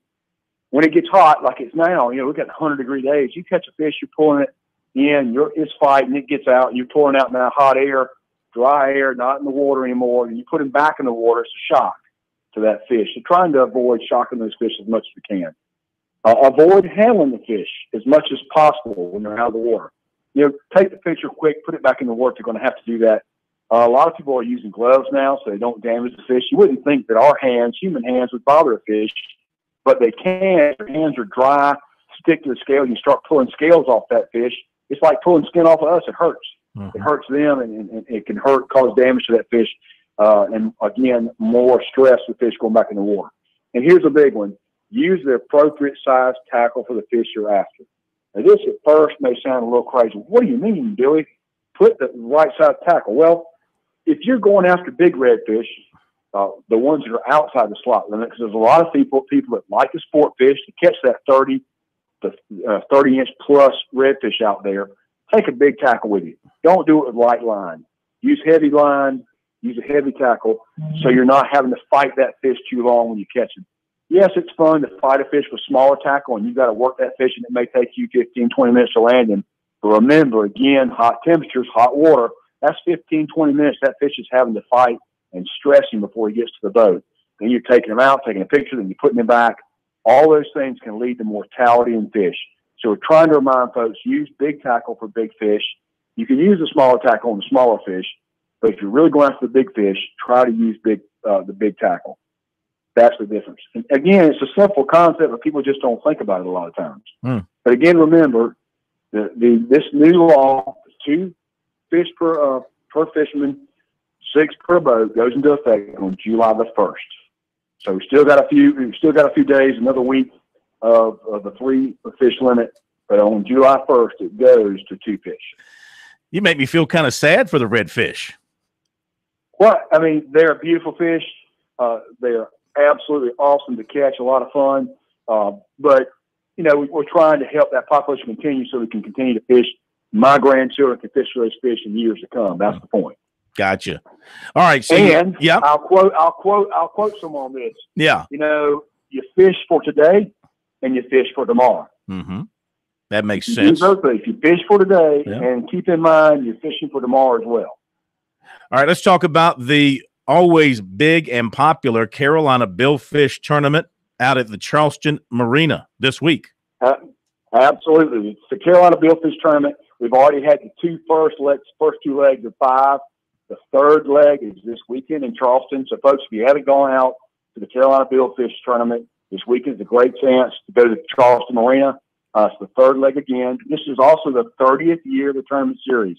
when it gets hot, like it's now, we've got 100-degree days. You catch a fish, you're pulling it in, it's fighting, it gets out, and you're pouring out now hot air, dry air, not in the water anymore, and you put them back in the water, it's a shock to that fish. So trying to avoid shocking those fish as much as we can. Avoid handling the fish as much as possible when they're out of the water. Take the picture quick, put it back in the water. They're going to have to do that. A lot of people are using gloves now so they don't damage the fish. You wouldn't think that our hands, human hands, would bother a fish, but they can. Your hands are dry, stick to the scale, and you start pulling scales off that fish. It's like pulling skin off of us. It hurts. It hurts them, and it can cause damage to that fish. And again, more stress with fish going back in the water. And here's a big one. Use the appropriate size tackle for the fish you're after. Now, this at first may sound a little crazy. What do you mean, Billy? Put the right size tackle. Well, if you're going after big redfish, the ones that are outside the slot limit, because there's a lot of people that like to sport fish, to catch that 30-inch plus redfish out there, take a big tackle with you. Don't do it with light line. Use heavy line. Use a heavy tackle so you're not having to fight that fish too long when you catch him. Yes, it's fun to fight a fish with smaller tackle, and you've got to work that fish, and it may take you 15, 20 minutes to land him. But remember, again, hot temperatures, hot water, that's 15, 20 minutes that fish is having to fight and stressing before he gets to the boat. Then you're taking him out, taking a picture, then you're putting him back. All those things can lead to mortality in fish. So we're trying to remind folks, use big tackle for big fish. You can use the smaller tackle on the smaller fish, but if you're really going after the big fish, try to use the big tackle. That's the difference. And again, it's a simple concept, but people just don't think about it a lot of times. But again, remember, this new law, 2 fish per fisherman, 6 per boat, goes into effect on July the 1st. So we've still got a few days, another week of the 3 fish limit. But on July 1st, it goes to 2 fish. You make me feel kind of sad for the redfish. Well, I mean, they're beautiful fish. They are absolutely awesome to catch, a lot of fun. But we're trying to help that population continue so we can continue to fish. My grandchildren can fish for those fish in years to come. That's the point. Gotcha. All right. So and yeah, I'll quote some on this. Yeah. You fish for today and you fish for tomorrow. Mm-hmm. That makes you sense. Do both things. You fish for today and keep in mind you're fishing for tomorrow as well. All right. Let's talk about the always big and popular Carolina Billfish Tournament out at the Charleston Marina this week. Absolutely. It's the Carolina Billfish Tournament. We've already had the first two legs of 5. The third leg is this weekend in Charleston. So, folks, if you haven't gone out to the Carolina Billfish Tournament, this weekend is a great chance to go to the Charleston Marina. It's the third leg again. This is also the 30th year of the tournament series.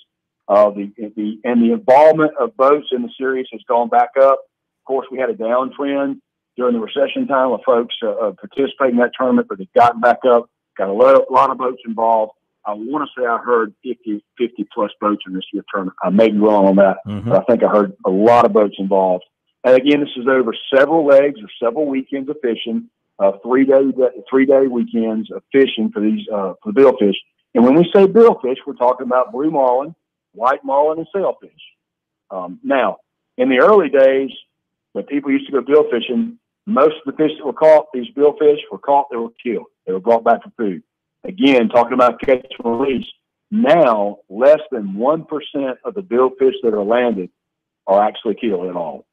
The involvement of boats in the series has gone back up. Of course, we had a downtrend during the recession time of folks participating in that tournament, but they've gotten back up, got a lot of boats involved. I want to say I heard 50 plus boats in this year's tournament. I may be wrong on that, but I think I heard a lot of boats involved. And again, this is over several legs or several weekends of fishing, 3-day weekends of fishing for these for the billfish. And when we say billfish, we're talking about blue marlin, white marlin, and sailfish. Now, in the early days, when people used to go bill fishing, most of the fish that were caught, these billfish were caught, they were killed. They were brought back for food. Again, talking about catch and release, now less than 1% of the billfish that are landed are actually killed at all.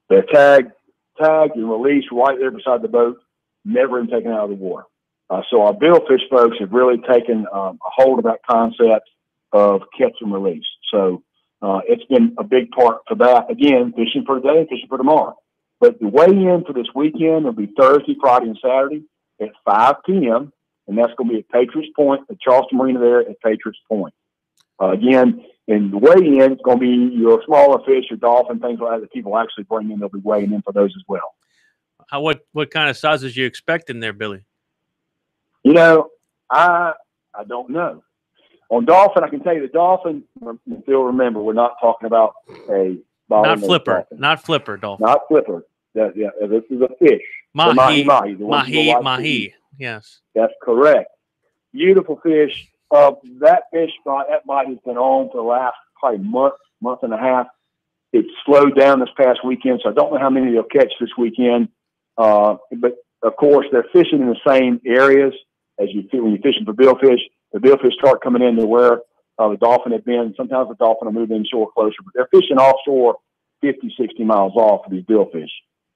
They're tagged and released right there beside the boat, never even taken out of the water. So our billfish folks have really taken a hold of that concept of catch and release. So it's been a big part for that. Again, fishing for today, fishing for tomorrow. But the weigh-in for this weekend will be Thursday, Friday, and Saturday at 5 p.m., and that's going to be at Patriots Point, at Charleston Marina there at Patriots Point. Again, in the weigh-in, it's going to be your smaller fish, your dolphin, things like that that people actually bring in. They'll be weighing in for those as well. What kind of sizes you expect in there, Billy? I don't know. On dolphin, I can tell you the dolphin, you'll remember, we're not talking about a not flipper dolphin. Not flipper dolphin. Not flipper. This is a fish. Mahi. Yes. That's correct. Beautiful fish. That fish bite has been on for the last probably month and a half. It slowed down this past weekend, so I don't know how many they'll catch this weekend. But, of course, they're fishing in the same areas as you feel when you're fishing for billfish. The billfish start coming into where the dolphin had been. Sometimes the dolphin will move inshore closer, but they're fishing offshore 50, 60 miles off for these billfish.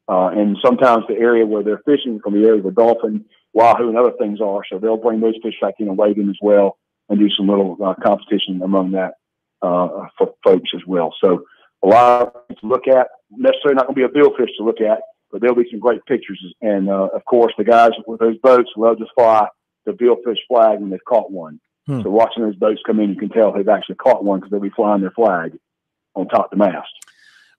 And sometimes the area where they're fishing is going to be the area where dolphin, wahoo, and other things are. So they'll bring those fish back in and weigh them as well and do some little competition among that for folks as well. So a lot of things to look at. Necessarily not going to be a billfish to look at, but there'll be some great pictures. And, of course, the guys with those boats love to fly the billfish flag when they've caught one. So watching those boats come in, you can tell they've actually caught one because they'll be flying their flag on top of the mast.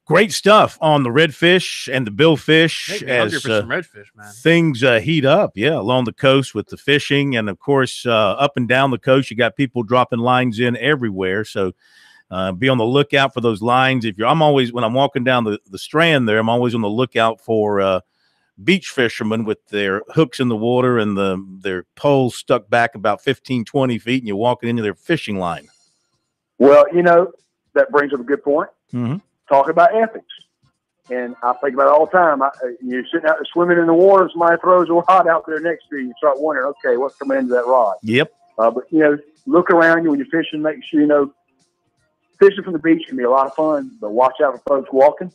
Great stuff on the redfish and the billfish as some redfish, man. Things heat up, along the coast with the fishing. And, of course, up and down the coast, you got people dropping lines in everywhere. So be on the lookout for those lines. I'm always, when I'm walking down the strand there, I'm always on the lookout for beach fishermen with their hooks in the water and their poles stuck back about 15, 20 feet, and you're walking into their fishing line. Well, that brings up a good point. Mm-hmm. Talking about ethics. And I think about it all the time. You're sitting out there swimming in the water, somebody throws a rod out there next to you, you start wondering, okay, what's coming into that rod? Yep. But, look around you when you're fishing, make sure fishing from the beach can be a lot of fun, but watch out for folks walking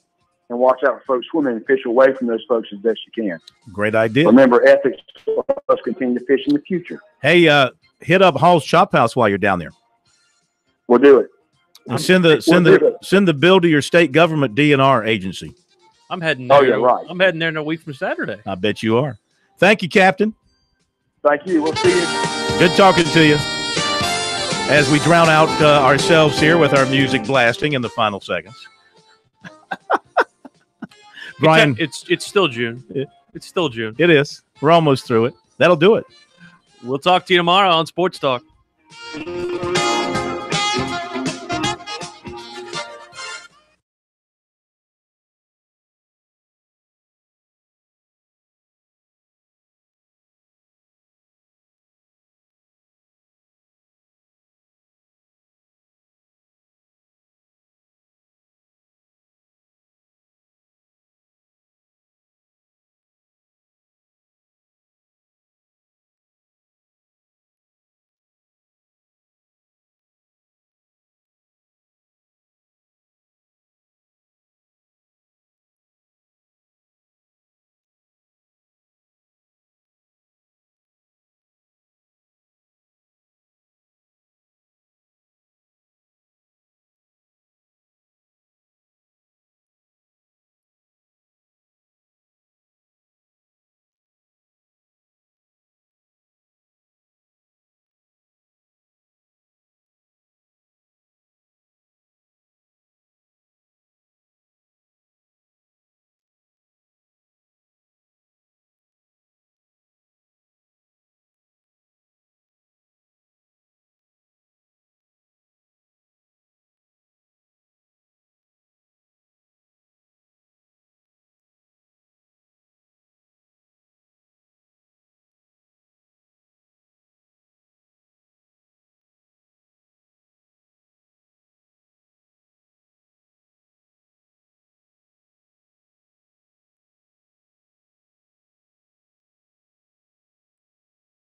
and watch out for folks swimming and fish away from those folks as best you can. Great idea. Remember, ethics help us continue to fish in the future. Hey, hit up Hall's Chop House while you're down there. We'll do it. And send the bill to your state government DNR agency. I'm heading there. Oh, yeah, right. I'm heading there in a week from Saturday. I bet you are. Thank you, Captain. Thank you. We'll see you. Good talking to you. As we drown out ourselves here with our music blasting in the final seconds. Brian, it's still June. It's still June. It is. We're almost through it. That'll do it. We'll talk to you tomorrow on Sports Talk.